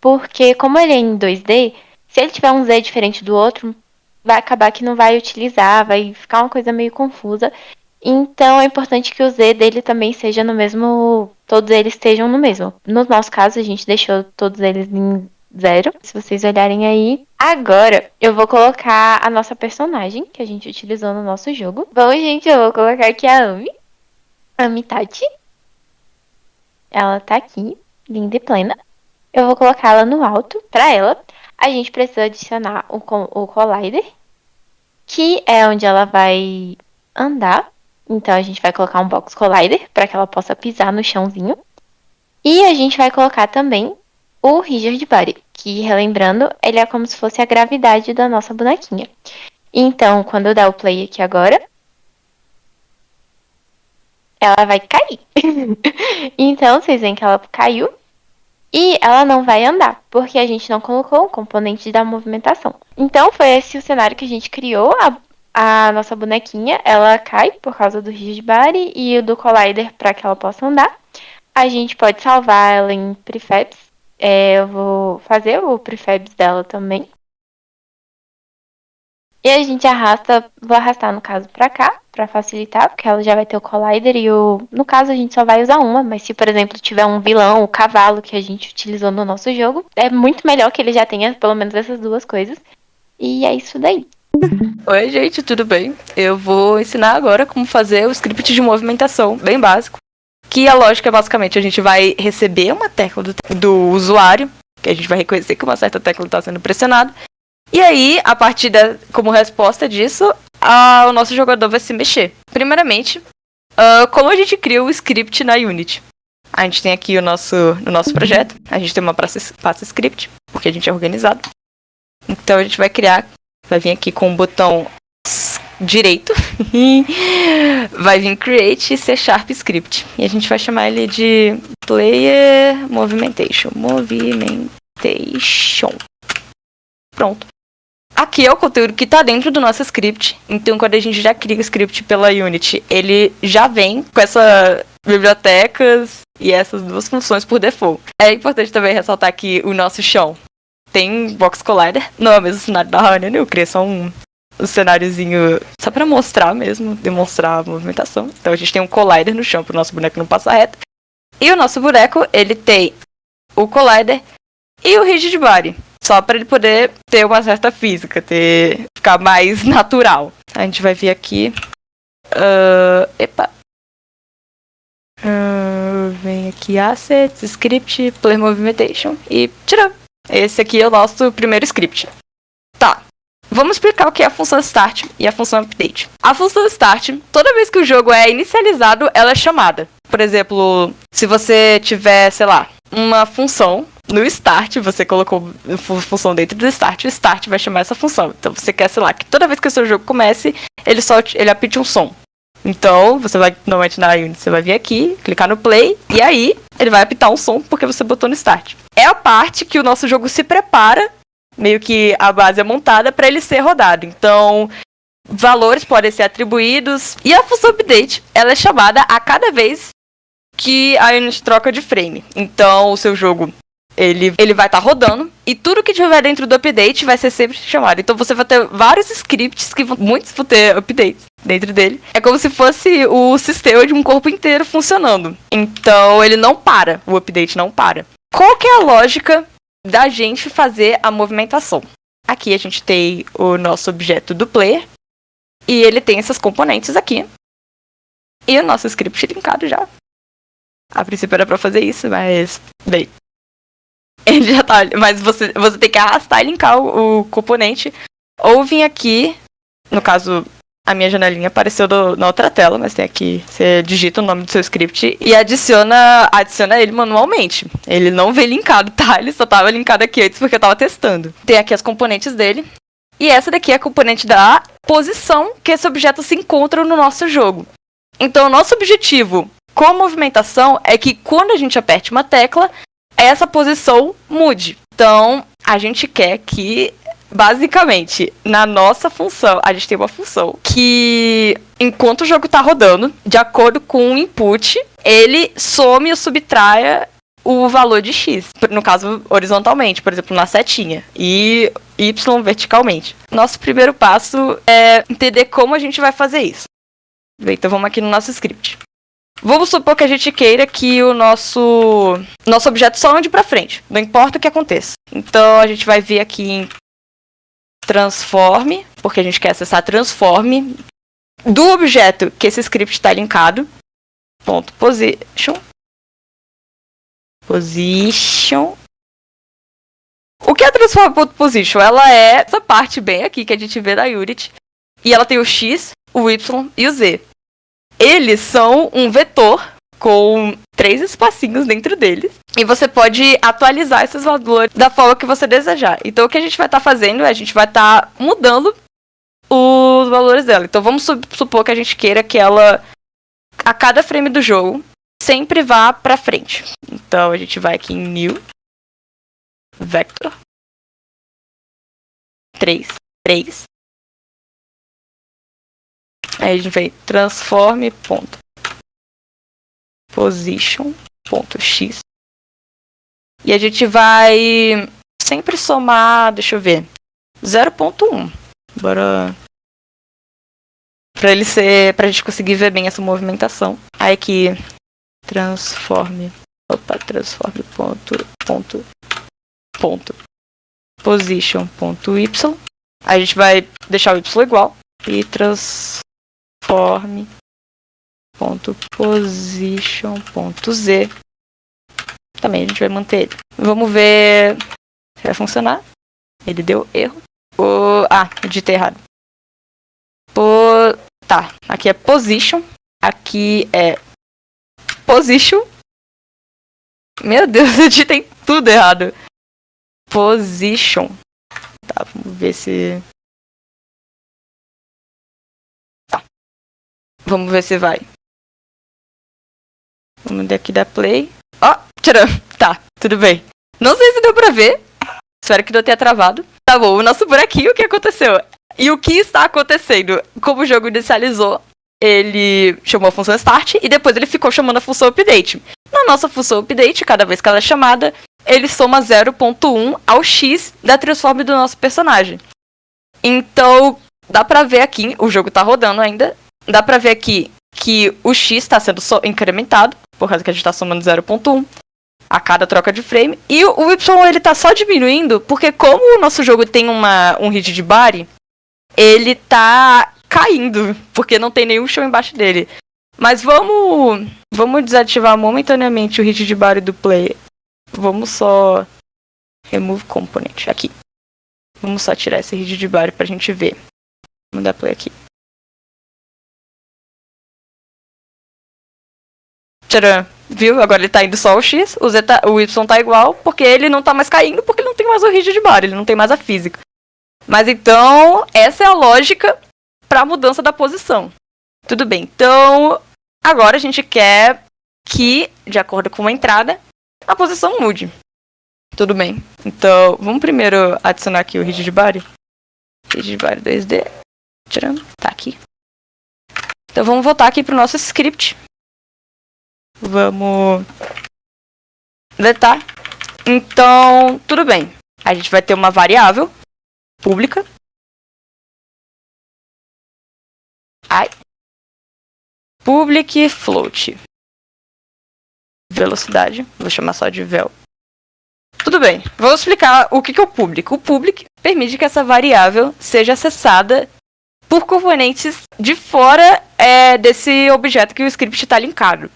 Speaker 4: porque como ele é em 2D, se ele tiver um Z diferente do outro, vai acabar que não vai utilizar, vai ficar uma coisa meio confusa. Então é importante que o Z dele também seja no mesmo, todos eles estejam no mesmo. No nosso caso, a gente deixou todos eles em 0, se vocês olharem aí. Agora, eu vou colocar a nossa personagem, que a gente utilizou no nosso jogo. Bom, gente, eu vou colocar aqui a Ami Tati. Ela tá aqui, linda e plena. Eu vou colocá-la no alto. Pra ela, a gente precisa adicionar o Collider, que é onde ela vai andar. Então, a gente vai colocar um Box Collider para que ela possa pisar no chãozinho. E a gente vai colocar também o Rigid Body, que, relembrando, ele é como se fosse a gravidade da nossa bonequinha. Então, quando eu der o play aqui agora, ela vai cair. Então, vocês veem que ela caiu. E ela não vai andar, porque a gente não colocou o componente da movimentação. Então, foi esse o cenário que a gente criou. A nossa bonequinha, ela cai por causa do Rigid Body e o do Collider para que ela possa andar. A gente pode salvar ela em prefabs. Eu vou fazer o prefabs dela também. E a gente vou arrastar no caso pra cá, pra facilitar, porque ela já vai ter o Collider e no caso a gente só vai usar uma, mas se por exemplo tiver um vilão, o cavalo que a gente utilizou no nosso jogo, é muito melhor que ele já tenha pelo menos essas duas coisas. E é isso daí.
Speaker 2: Oi, gente, tudo bem? Eu vou ensinar agora como fazer o script de movimentação, bem básico. Que a lógica é basicamente a gente vai receber uma tecla do usuário, que a gente vai reconhecer que uma certa tecla está sendo pressionada. E aí, a partir como resposta disso, o nosso jogador vai se mexer. Primeiramente, como a gente cria o script na Unity? A gente tem aqui no nosso projeto, a gente tem uma pasta script, porque a gente é organizado. Então a gente vai vir aqui com o botão direito, vai vir Create C# Script. E a gente vai chamar ele de Player Movimentation. Pronto. Aqui é o conteúdo que está dentro do nosso script. Então, quando a gente já cria o script pela Unity, ele já vem com essas bibliotecas e essas duas funções por default. É importante também ressaltar que o nosso chão tem Box Collider. Não é o mesmo cenário da Honey, né? Eu criei só um cenáriozinho só para mostrar mesmo, demonstrar a movimentação. Então, a gente tem um Collider no chão para o nosso boneco não passar reto. E o nosso boneco, ele tem o Collider e o Rigid Body. Só para ele poder ter uma certa física, ficar mais natural. A gente vai vir aqui. Vem aqui Assets, Script, Player Movimentation e tiramos. Esse aqui é o nosso primeiro script. Tá. Vamos explicar o que é a função Start e a função Update. A função Start, toda vez que o jogo é inicializado, ela é chamada. Por exemplo, se você tiver, sei lá, uma função no Start, você colocou função dentro do Start, o Start vai chamar essa função. Então você quer, sei lá, que toda vez que o seu jogo comece, ele apite um som. Então, você vai, normalmente na Unity, você vai vir aqui, clicar no Play, e aí ele vai apitar um som porque você botou no Start. É a parte que o nosso jogo se prepara, meio que a base é montada, para ele ser rodado. Então, valores podem ser atribuídos, e a função Update, ela é chamada a cada vez que a Unity troca de frame. Então, o seu jogo, ele vai estar rodando, e tudo que tiver dentro do update vai ser sempre chamado. Então você vai ter vários scripts, muitos vão ter updates dentro dele. É como se fosse o sistema de um corpo inteiro funcionando. Então ele não para, o update não para. Qual que é a lógica da gente fazer a movimentação? Aqui a gente tem o nosso objeto do player, e ele tem esses componentes aqui. E o nosso script linkado já. A princípio era pra fazer isso, mas, bem, ele já tá, mas você tem que arrastar e linkar o componente, ou vir aqui, no caso, a minha janelinha apareceu na outra tela, mas tem aqui, você digita o nome do seu script e adiciona ele manualmente. Ele não veio linkado, tá? Ele só tava linkado aqui antes porque eu tava testando. Tem aqui as componentes dele, e essa daqui é a componente da posição que esse objeto se encontra no nosso jogo. Então, o nosso objetivo com a movimentação é que quando a gente aperte uma tecla, essa posição mude. Então, a gente quer que, basicamente, na nossa função, a gente tem uma função que, enquanto o jogo tá rodando, de acordo com o input, ele some ou subtraia o valor de x, no caso horizontalmente, por exemplo, na setinha, e y verticalmente. Nosso primeiro passo é entender como a gente vai fazer isso. Bem, então vamos aqui no nosso script. Vamos supor que a gente queira que o nosso objeto só ande para frente, não importa o que aconteça. Então a gente vai vir aqui em transform, porque a gente quer acessar transform do objeto que esse script está linkado. Ponto position. O que é transform.position? Ela é essa parte bem aqui que a gente vê da Unity. E ela tem o X, o Y e o Z. Eles são um vetor com 3 espacinhos dentro deles. E você pode atualizar esses valores da forma que você desejar. Então o que a gente vai estar fazendo é a gente vai estar mudando os valores dela. Então vamos supor que a gente queira que ela, a cada frame do jogo, sempre vá para frente. Então a gente vai aqui em New, Vector, 3. Aí a gente vem transform.position.x. E a gente vai sempre somar, deixa eu ver, 0.1. Bora. Pra gente conseguir ver bem essa movimentação. Aí aqui, position.y. Aí a gente vai deixar o y igual. E transform.position.z. Também a gente vai manter ele. Vamos ver se vai funcionar. Ele deu erro. Eu digitei errado. Tá, aqui é position. Aqui é position. Meu Deus, eu digitei tudo errado. Position. Tá, vamos ver se... Tá. Vamos ver se vai. Vamos daqui dar play. Tcharam! Tá, tudo bem. Não sei se deu pra ver. Espero que não tenha travado. Tá bom, o nosso buraquinho, o que aconteceu? E o que está acontecendo? Como o jogo inicializou, ele chamou a função start e depois ele ficou chamando a função update. Na nossa função update, cada vez que ela é chamada, ele soma 0.1 ao x da transform do nosso personagem. Então, dá pra ver aqui, o jogo tá rodando ainda, dá pra ver aqui que o x está sendo incrementado, por causa que a gente tá somando 0.1 a cada troca de frame, e o y ele tá só diminuindo, porque como o nosso jogo tem um rigid body, ele tá caindo, porque não tem nenhum chão embaixo dele. Mas vamos desativar momentaneamente o rigid body do player. Vamos só remove component aqui. Vamos só tirar esse rigid body pra gente ver. Vamos dar play aqui. Tcharam! Viu? Agora ele tá indo só o X, o Y tá igual, porque ele não tá mais caindo, porque ele não tem mais o rigid body, ele não tem mais a física. Mas então, essa é a lógica pra mudança da posição. Tudo bem, então agora a gente quer que, de acordo com a entrada, a posição mude. Tudo bem, então vamos primeiro adicionar aqui o rigid body. Rigid body 2D. Tcharam! Tá aqui. Então vamos voltar aqui pro nosso script. Vamos deletar. Então, tudo bem. A gente vai ter uma variável pública. Public float. Velocidade. Vou chamar só de vel. Tudo bem. Vou explicar o que é o public. O public permite que essa variável seja acessada por componentes de fora desse objeto que o script está linkado.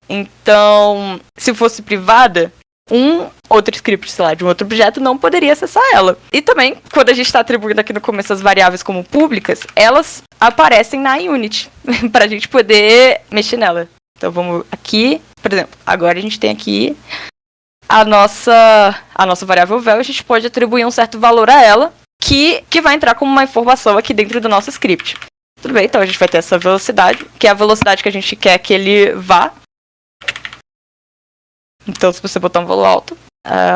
Speaker 2: Então, se fosse privada, um outro script, sei lá, de um outro objeto não poderia acessar ela. E também, quando a gente está atribuindo aqui no começo as variáveis como públicas, elas aparecem na Unity, para a gente poder mexer nela. Então vamos aqui, por exemplo, agora a gente tem aqui a nossa variável vel, a gente pode atribuir um certo valor a ela, que vai entrar como uma informação aqui dentro do nosso script. Tudo bem, então a gente vai ter essa velocidade, que é a velocidade que a gente quer que ele vá. Então, se você botar um valor alto,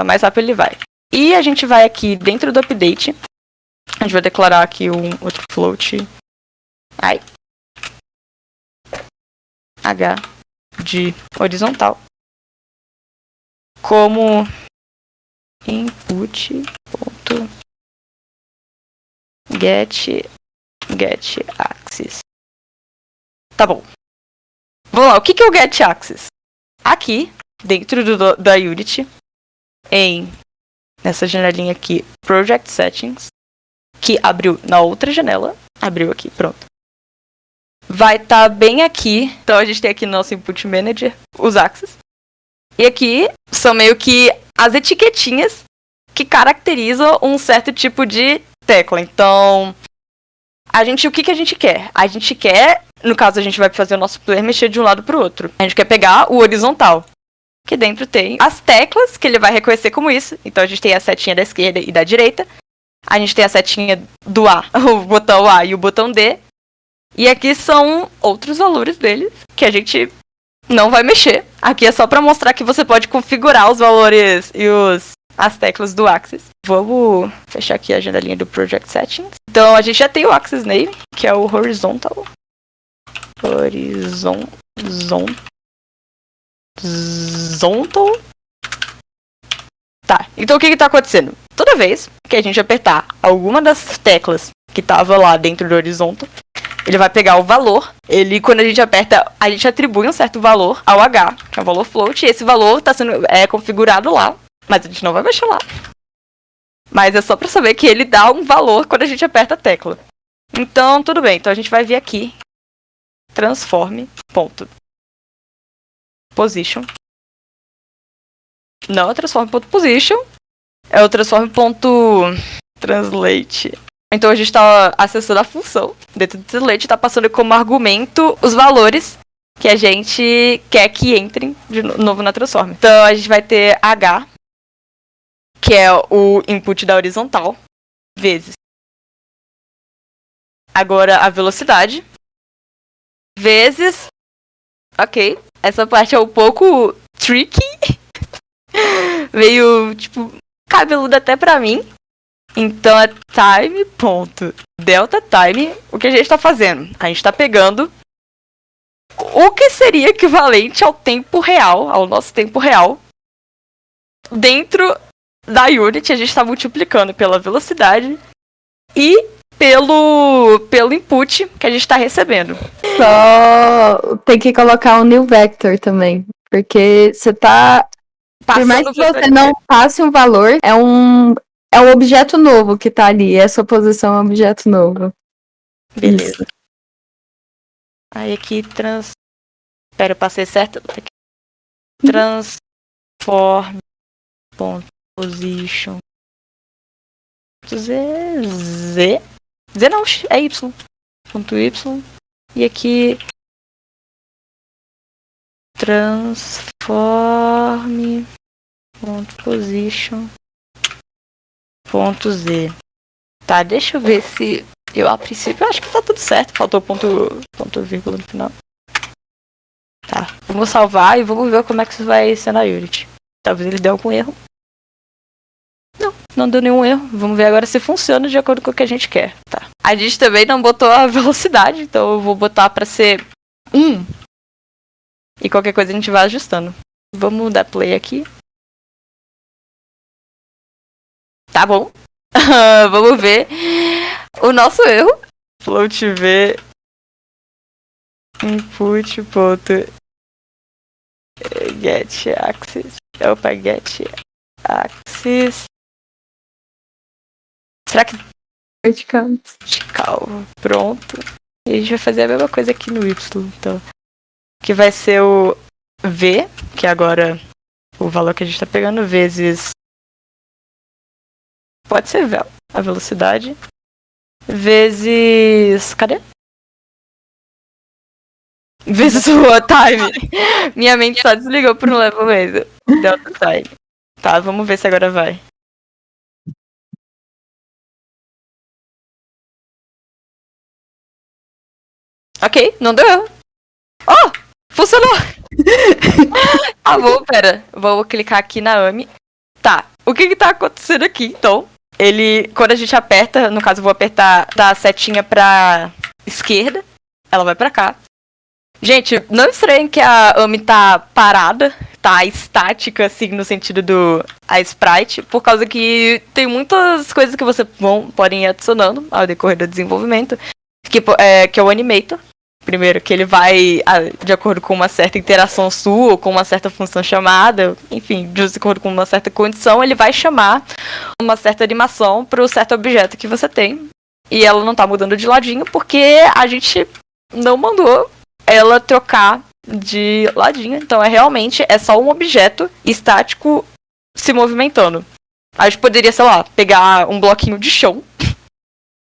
Speaker 2: mais rápido ele vai. E a gente vai aqui dentro do update. A gente vai declarar aqui um outro float. H de horizontal. como input ponto get axis. Tá bom. Vamos lá, o que é o get axis? Aqui, dentro da Unity, nessa janelinha aqui, Project Settings, que abriu na outra janela, abriu aqui, pronto. Vai estar bem aqui, então a gente tem aqui no nosso Input Manager os axes. E aqui são meio que as etiquetinhas que caracterizam um certo tipo de tecla. Então, o que a gente quer? A gente quer, no caso a gente vai fazer o nosso player mexer de um lado para o outro. A gente quer pegar o horizontal, que dentro tem as teclas que ele vai reconhecer como isso. Então a gente tem a setinha da esquerda e da direita. A gente tem a setinha do A, o botão A e o botão D. E aqui são outros valores deles que a gente não vai mexer. Aqui é só para mostrar que você pode configurar os valores e as teclas do Axis. Vamos fechar aqui a janelinha do Project Settings. Então a gente já tem o Axis Name, que é o Horizontal. Horizontal. Tá, então o que tá acontecendo? Toda vez que a gente apertar alguma das teclas que tava lá dentro do Horizontal, ele vai pegar o valor. Quando a gente aperta, a gente atribui um certo valor ao H, que é o valor float, e esse valor tá sendo configurado lá, mas a gente não vai mexer lá. Mas é só pra saber que ele dá um valor quando a gente aperta a tecla. Então, tudo bem. Então a gente vai vir aqui, transform.position. Não é transform.position, é o transform.translate. Então a gente está acessando a função dentro do translate, está passando como argumento os valores que a gente quer que entrem de novo na transform. Então a gente vai ter H, que é o input da horizontal, vezes agora a velocidade, vezes... Ok, essa parte é um pouco tricky, meio, cabeludo até pra mim. Então é time.delta time. O que a gente tá fazendo? A gente tá pegando o que seria equivalente ao tempo real, ao nosso tempo real, dentro da Unity. A gente tá multiplicando pela velocidade e pelo input que a gente tá recebendo.
Speaker 5: Só tem que colocar um new vector também, porque você tá... Por mais que você não passe um valor, é um objeto novo que tá ali. Essa posição é um objeto novo.
Speaker 2: Beleza. Isso. Aí aqui Espera, eu passei certo? Transform.position. Z não, é Y. Ponto Y. E aqui transform.position. Ponto Z. Tá, deixa eu ver se eu, a princípio, acho que tá tudo certo. Faltou ponto vírgula no final. Tá, vamos salvar e vamos ver como é que isso vai ser na Unity. Talvez ele dê algum erro. Não deu nenhum erro. Vamos ver agora se funciona de acordo com o que a gente quer. Tá. A gente também não botou a velocidade, então eu vou botar pra ser 1. E qualquer coisa a gente vai ajustando. Vamos dar play aqui. Tá bom. Vamos ver o nosso erro. Float v input ponto get axis. Opa, get axis. Será que
Speaker 5: Vertical.
Speaker 2: Pronto. E a gente vai fazer a mesma coisa aqui no Y, então. Que vai ser o V, que é agora o valor que a gente tá pegando, vezes... Pode ser a velocidade. Vezes... Cadê? Vezes o time. Minha mente só desligou por um level mesmo. Delta time. Tá, vamos ver se agora vai. Ok, não deu erro. Oh! Funcionou! Ah, pera. Vou clicar aqui na AMI. Tá, o que tá acontecendo aqui, então? Quando a gente aperta, no caso eu vou apertar da setinha pra esquerda, ela vai pra cá. Gente, não estranhem que a Ami tá parada, tá estática, assim, no sentido do a sprite, por causa que tem muitas coisas que você podem ir adicionando ao decorrer do desenvolvimento, que é o Animator. Primeiro, que ele vai, de acordo com uma certa interação sua, ou com uma certa função chamada, enfim, de acordo com uma certa condição, ele vai chamar uma certa animação para o certo objeto que você tem. E ela não tá mudando de ladinho, porque a gente não mandou ela trocar de ladinho. Então, é só um objeto estático se movimentando. A gente poderia, sei lá, pegar um bloquinho de chão,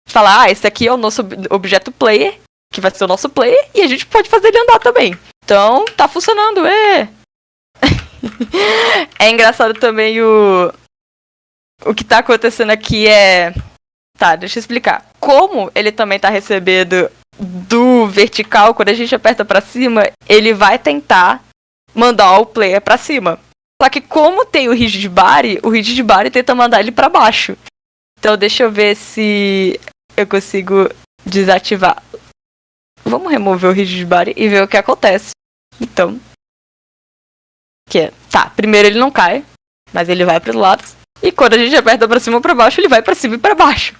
Speaker 2: falar, esse aqui é o nosso objeto player, que vai ser o nosso player, e a gente pode fazer ele andar também. Então, tá funcionando, É engraçado também o que tá acontecendo aqui é... Tá, deixa eu explicar. Como ele também tá recebendo do vertical, quando a gente aperta pra cima, ele vai tentar mandar o player pra cima. Só que como tem o rigid body tenta mandar ele pra baixo. Então deixa eu ver se eu consigo desativar. Vamos remover o rigid body e ver o que acontece. Então. Tá, primeiro ele não cai, mas ele vai pros lados. E quando a gente aperta pra cima ou pra baixo, ele vai pra cima e pra baixo.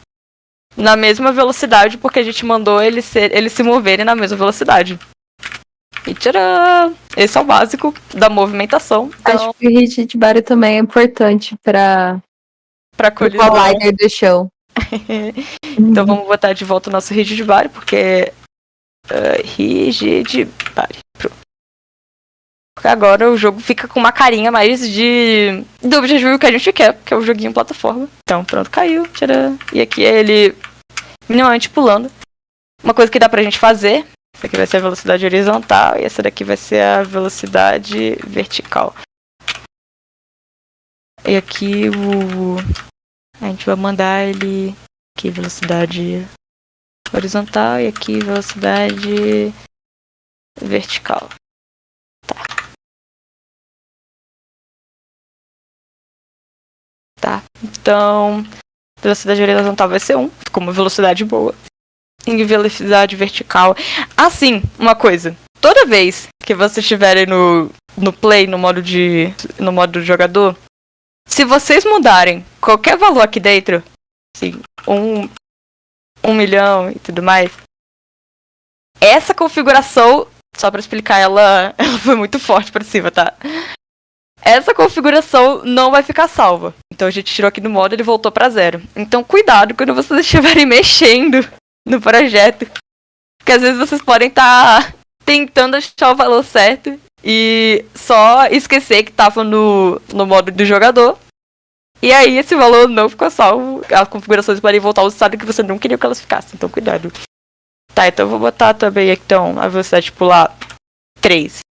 Speaker 2: Na mesma velocidade, porque a gente mandou eles se moverem na mesma velocidade. E tcharam! Esse é o básico da movimentação. Então,
Speaker 5: Acho que o rigid body também é importante pra
Speaker 2: colisão.
Speaker 5: o collider do chão.
Speaker 2: Então vamos botar de volta o nosso rigid body, porque... rigid body. Porque agora o jogo fica com uma carinha mais do objetivo que a gente quer, que é o joguinho plataforma. Então pronto, caiu. Tcharam. E aqui é ele minimamente pulando. Uma coisa que dá pra gente fazer. Essa aqui vai ser a velocidade horizontal e essa daqui vai ser a velocidade vertical. E aqui a gente vai mandar ele aqui, velocidade horizontal, e aqui velocidade vertical. Tá. Então, velocidade horizontal vai ser 1, ficou uma velocidade boa. Em velocidade vertical. Assim, uma coisa. Toda vez que vocês estiverem no play, no modo do jogador, se vocês mudarem qualquer valor aqui dentro, assim, 1 milhão e tudo mais, essa configuração, só pra explicar, ela foi muito forte pra cima, tá? Essa configuração não vai ficar salva. Então a gente tirou aqui no modo e ele voltou pra 0. Então cuidado quando vocês estiverem mexendo no projeto. Porque às vezes vocês podem estar tentando achar o valor certo e só esquecer que tava no modo do jogador. E aí esse valor não ficou salvo. As configurações podem voltar ao estado que você não queria que elas ficassem. Então cuidado. Tá, então eu vou botar também então a velocidade pular 3.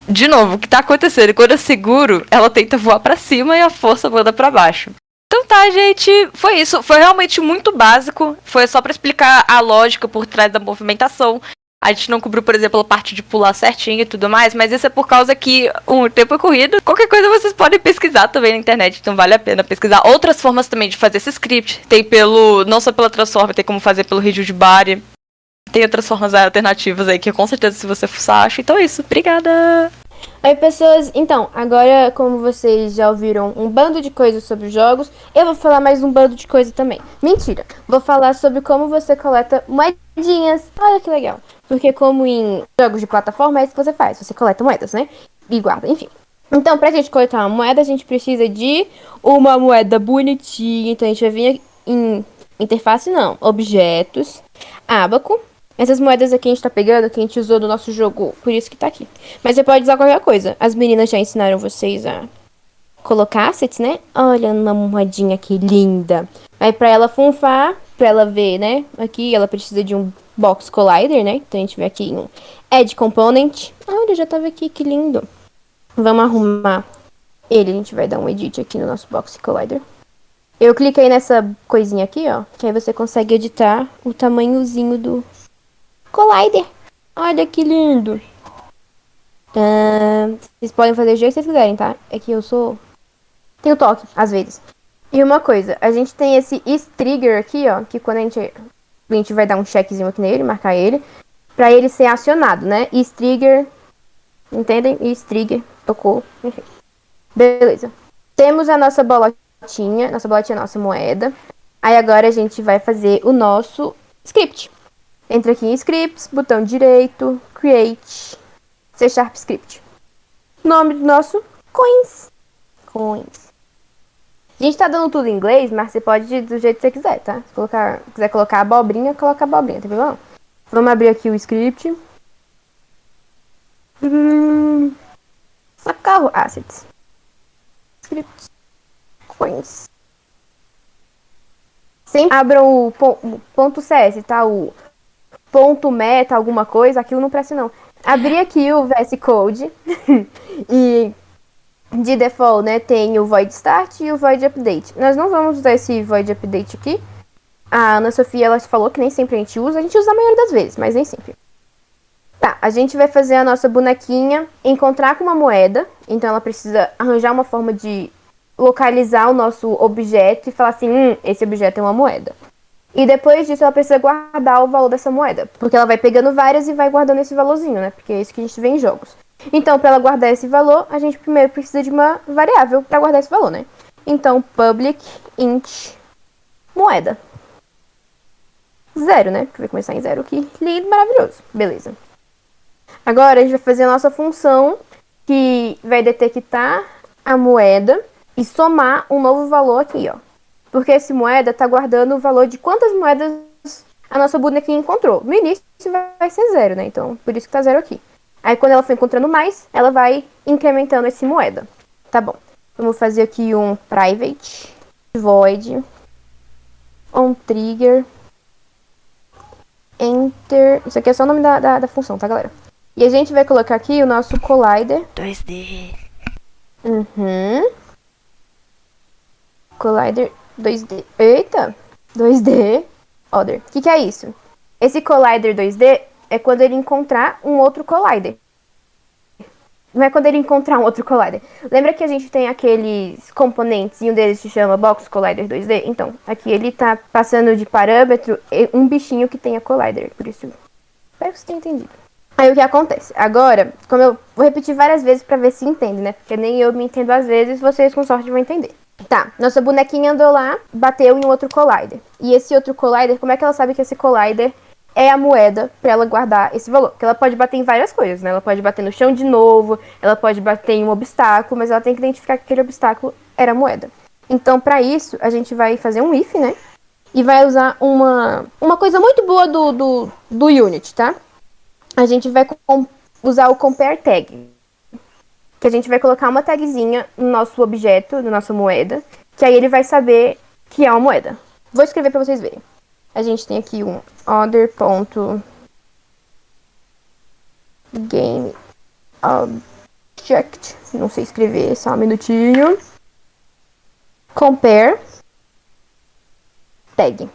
Speaker 2: De novo, o que tá acontecendo? Quando eu seguro, ela tenta voar pra cima e a força manda pra baixo. Então tá, gente, foi isso. Foi realmente muito básico. Foi só pra explicar a lógica por trás da movimentação. A gente não cobriu, por exemplo, a parte de pular certinho e tudo mais, mas isso é por causa que o tempo é corrido. Qualquer coisa vocês podem pesquisar também na internet, então vale a pena pesquisar. Outras formas também de fazer esse script. Tem não só pela Transformer, tem como fazer pelo rigid body. Tem outras formas alternativas aí que com certeza se você fuçar acha. Então é isso, obrigada!
Speaker 1: Oi, pessoas. Então, agora, como vocês já ouviram um bando de coisas sobre jogos, eu vou falar mais um bando de coisa também. Mentira! Vou falar sobre como você coleta moedinhas. Olha que legal. Porque como em jogos de plataforma, é isso que você faz. Você coleta moedas, né? E guarda, enfim. Então, pra gente coletar uma moeda, a gente precisa de uma moeda bonitinha. Então, a gente vai vir em interface, não. Objetos. Ábaco. Essas moedas aqui a gente tá pegando, que a gente usou no nosso jogo, por isso que tá aqui. Mas você pode usar qualquer coisa. As meninas já ensinaram vocês a colocar assets, né? Olha uma moedinha aqui, linda. Aí pra ela funfar, pra ela ver, né? Aqui ela precisa de um box collider, né? Então a gente vê aqui um add component. Olha, já tava aqui, que lindo. Vamos arrumar ele, a gente vai dar um edit aqui no nosso box collider. Eu cliquei nessa coisinha aqui, ó, que aí você consegue editar o tamanhozinho do collider. Olha que lindo. Vocês podem fazer o jeito que vocês quiserem, tá? É que eu tenho toque, às vezes. E uma coisa, a gente tem esse is-trigger aqui, ó, que quando a gente vai dar um checkzinho aqui nele, marcar ele, pra ele ser acionado, né? Is-trigger, entendem? Is-trigger, tocou, enfim. Beleza. Temos a nossa bolotinha, nossa moeda. Aí agora a gente vai fazer o nosso script. Entra aqui em scripts, botão direito, create, C# script. Nome do nosso coins. A gente tá dando tudo em inglês, mas você pode do jeito que você quiser, tá? Se quiser colocar abobrinha, coloca abobrinha, tá vendo? Vamos abrir aqui o script. Socorro, assets. Scripts. Coins. Sempre abram o ponto .cs, tá? O ponto .meta, alguma coisa, aquilo não presta não. Abri aqui o VS Code e de default, né, tem o void start e o void update. Nós não vamos usar esse void update aqui. A Ana Sofia, ela falou que nem sempre a gente usa a maioria das vezes, mas nem sempre. Tá, a gente vai fazer a nossa bonequinha encontrar com uma moeda, então ela precisa arranjar uma forma de localizar o nosso objeto e falar assim, esse objeto é uma moeda. E depois disso ela precisa guardar o valor dessa moeda, porque ela vai pegando várias e vai guardando esse valorzinho, né? Porque é isso que a gente vê em jogos. Então, para ela guardar esse valor, a gente primeiro precisa de uma variável para guardar esse valor, né? Então, public int moeda. 0, né? Porque vai começar em 0 aqui. Lindo, maravilhoso. Beleza. Agora, a gente vai fazer a nossa função que vai detectar a moeda e somar um novo valor aqui, ó. Porque esse moeda está guardando o valor de quantas moedas a nossa bonequinha encontrou. No início vai ser 0, né? Então, por isso que tá 0 aqui. Aí, quando ela for encontrando mais, ela vai incrementando esse moeda. Tá bom. Vamos fazer aqui um private void onTrigger enter. Isso aqui é só o nome da função, tá, galera? E a gente vai colocar aqui o nosso collider.
Speaker 2: 2D.
Speaker 1: Collider 2D. Eita! 2D. Other. O que é isso? Esse collider 2D é quando ele encontrar um outro collider. Não é quando ele encontrar um outro collider. Lembra que a gente tem aqueles componentes e um deles se chama Box Collider 2D? Então, aqui ele tá passando de parâmetro um bichinho que tenha collider. Por isso, espero que você tenha entendido. Aí o que acontece? Agora, como eu vou repetir várias vezes pra ver se entende, né? Porque nem eu me entendo às vezes, vocês com sorte vão entender. Tá, nossa bonequinha andou lá, bateu em um outro collider. E esse outro collider, como é que ela sabe que esse collider é a moeda pra ela guardar esse valor? Porque ela pode bater em várias coisas, né? Ela pode bater no chão de novo, ela pode bater em um obstáculo, mas ela tem que identificar que aquele obstáculo era a moeda. Então, pra isso, a gente vai fazer um if, né? E vai usar uma coisa muito boa do Unity, tá? A gente vai usar o compare tag. Que a gente vai colocar uma tagzinha no nosso objeto, na nossa moeda, que aí ele vai saber que é uma moeda. Vou escrever pra vocês verem. A gente tem aqui um other.game object. Não sei escrever, só um minutinho. Compare tag.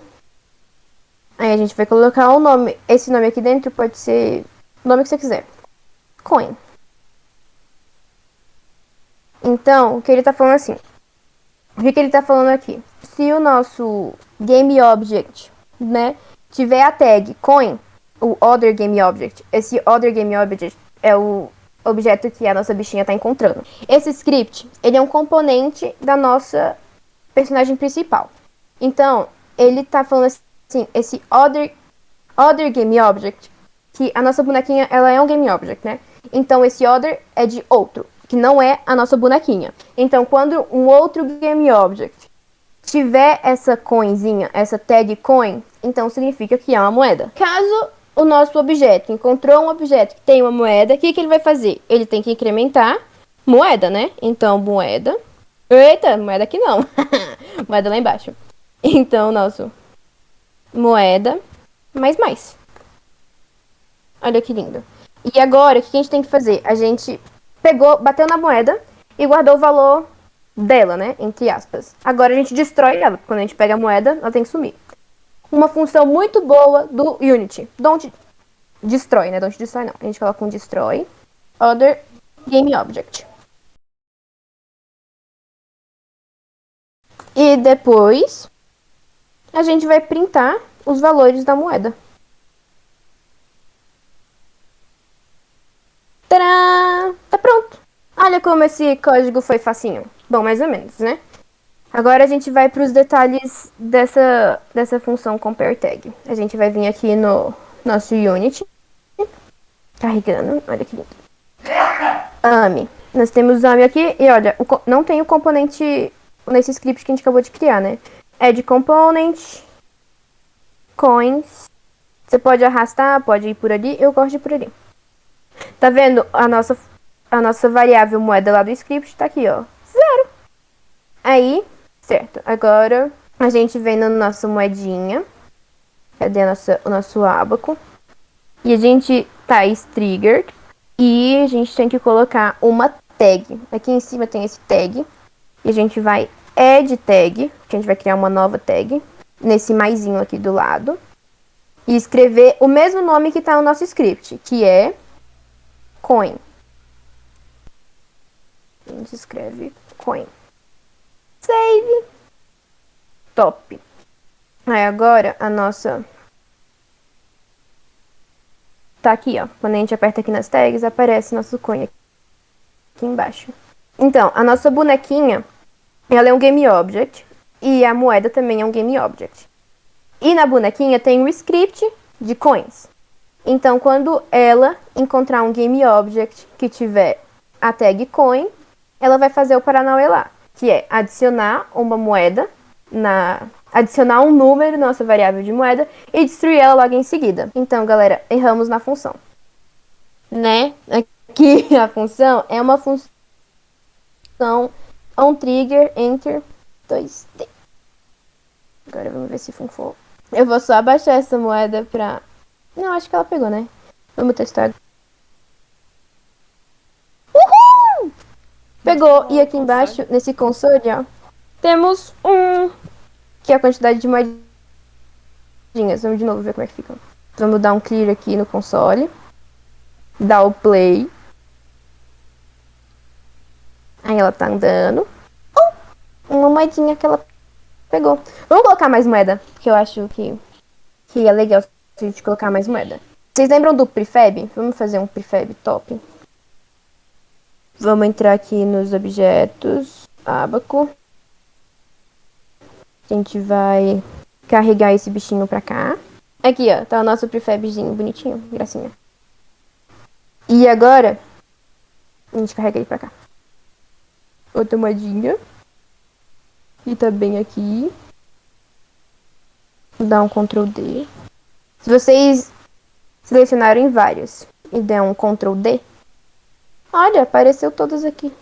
Speaker 1: Aí a gente vai colocar um nome. Esse nome aqui dentro pode ser o nome que você quiser. Coin. Então, o que ele tá falando assim? O que ele tá falando aqui? Se o nosso game object, né, tiver a tag coin, o other game object, esse other game object é o objeto que a nossa bichinha tá encontrando. Esse script, ele é um componente da nossa personagem principal. Então, ele tá falando assim, esse other game object, que a nossa bonequinha, ela é um game object, né? Então, esse other é de outro, que não é a nossa bonequinha. Então, quando um outro game object tiver essa coinzinha, essa tag coin, então significa que é uma moeda. Caso o nosso objeto encontrou um objeto que tem uma moeda, o que ele vai fazer? Ele tem que incrementar moeda, né? Então, moeda. Eita, moeda aqui não. Moeda lá embaixo. Então, nosso moeda mais. Olha que lindo. E agora, o que a gente tem que fazer? A gente bateu na moeda e guardou o valor dela, né? Entre aspas. Agora a gente destrói ela. Quando a gente pega a moeda, ela tem que sumir. Uma função muito boa do Unity. Don't destroy, né? Don't destroy não. A gente coloca um destroy. Other game object. E depois a gente vai printar os valores da moeda. Tadã! Tá pronto. Olha como esse código foi facinho. Bom, mais ou menos, né? Agora a gente vai para os detalhes dessa função compare tag. A gente vai vir aqui no nosso Unity. Carregando, olha que lindo. AMI. Nós temos AMI aqui e olha, não tem o componente nesse script que a gente acabou de criar, né? Add component, coins. Você pode arrastar, pode ir por ali. Eu gosto de ir por ali. Tá vendo? A nossa variável moeda lá do script tá aqui, ó. 0. Aí, certo. Agora a gente vem na nossa moedinha. Cadê o nosso ábaco? E a gente tá triggered. E a gente tem que colocar uma tag. Aqui em cima tem esse tag. E a gente vai add tag. Que a gente vai criar uma nova tag. Nesse maisinho aqui do lado. E escrever o mesmo nome que tá no nosso script. Que é coin. A gente escreve coin. Save. Top. Aí agora a nossa... Tá aqui, ó. Quando a gente aperta aqui nas tags, aparece nosso coin aqui embaixo. Então, a nossa bonequinha, ela é um game object. E a moeda também é um game object. E na bonequinha tem um script de coins. Então, quando ela encontrar um game object que tiver a tag coin, ela vai fazer o paranauê lá, que é adicionar uma moeda, adicionar um número na nossa variável de moeda e destruir ela logo em seguida. Então, galera, erramos na função. Né? Aqui a função é uma função onTrigger enter 2D. Agora vamos ver se funcionou. Eu vou só abaixar essa moeda pra... Não, acho que ela pegou, né? Vamos testar. Uhul! Pegou. E aqui embaixo, nesse console, ó, temos que é a quantidade de moedinhas. Vamos de novo ver como é que fica. Vamos dar um clear aqui no console. Dar o play. Aí ela tá andando. Uma moedinha que ela pegou. Vamos colocar mais moeda, porque eu acho que é legal se a gente colocar mais moeda. Vocês lembram do prefab? Vamos fazer um prefab top. Vamos entrar aqui nos objetos. Ábaco. A gente vai carregar esse bichinho pra cá. Aqui, ó. Tá o nosso prefabzinho bonitinho. Gracinha. E agora, a gente carrega ele pra cá. Outra moedinha. E tá bem aqui. Vou dar um Ctrl D. Se vocês selecionarem vários e der um Ctrl D, olha, apareceu todas aqui.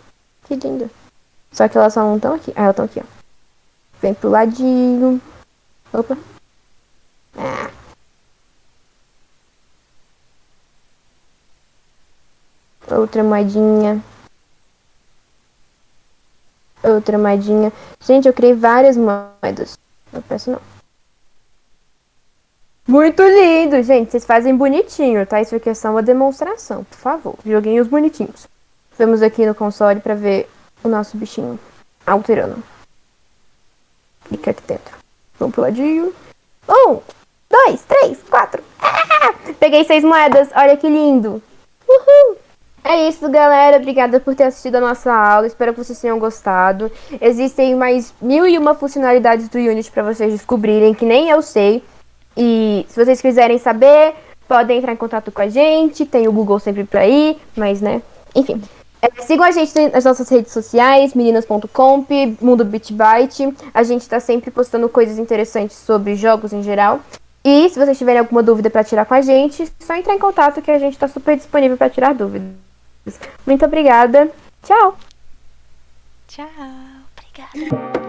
Speaker 1: Que lindo. Só que elas só não estão aqui. Ah, elas estão aqui, ó. Vem pro ladinho. Opa. Ah. Outra moedinha. Outra moedinha. Gente, eu criei várias moedas. Não peço não. Muito lindo, gente. Vocês fazem bonitinho, tá? Isso aqui é só uma demonstração, por favor. Joguinhos bonitinhos. Vamos aqui no console pra ver o nosso bichinho alterando. Clica aqui dentro. Vamos pro ladinho. 1, 2, 3, 4. Peguei 6 moedas. Olha que lindo. Uhul! É isso, galera. Obrigada por ter assistido a nossa aula. Espero que vocês tenham gostado. Existem mais 1001 funcionalidades do Unity para vocês descobrirem, que nem eu sei. E se vocês quiserem saber, podem entrar em contato com a gente. Tem o Google sempre por aí, mas, né? Enfim. Sigam a gente nas nossas redes sociais, meninas.comp, Mundo BitByte. A gente tá sempre postando coisas interessantes sobre jogos em geral. E se vocês tiverem alguma dúvida para tirar com a gente, é só entrar em contato que a gente tá super disponível para tirar dúvidas. Muito obrigada. Tchau.
Speaker 2: Tchau. Obrigada.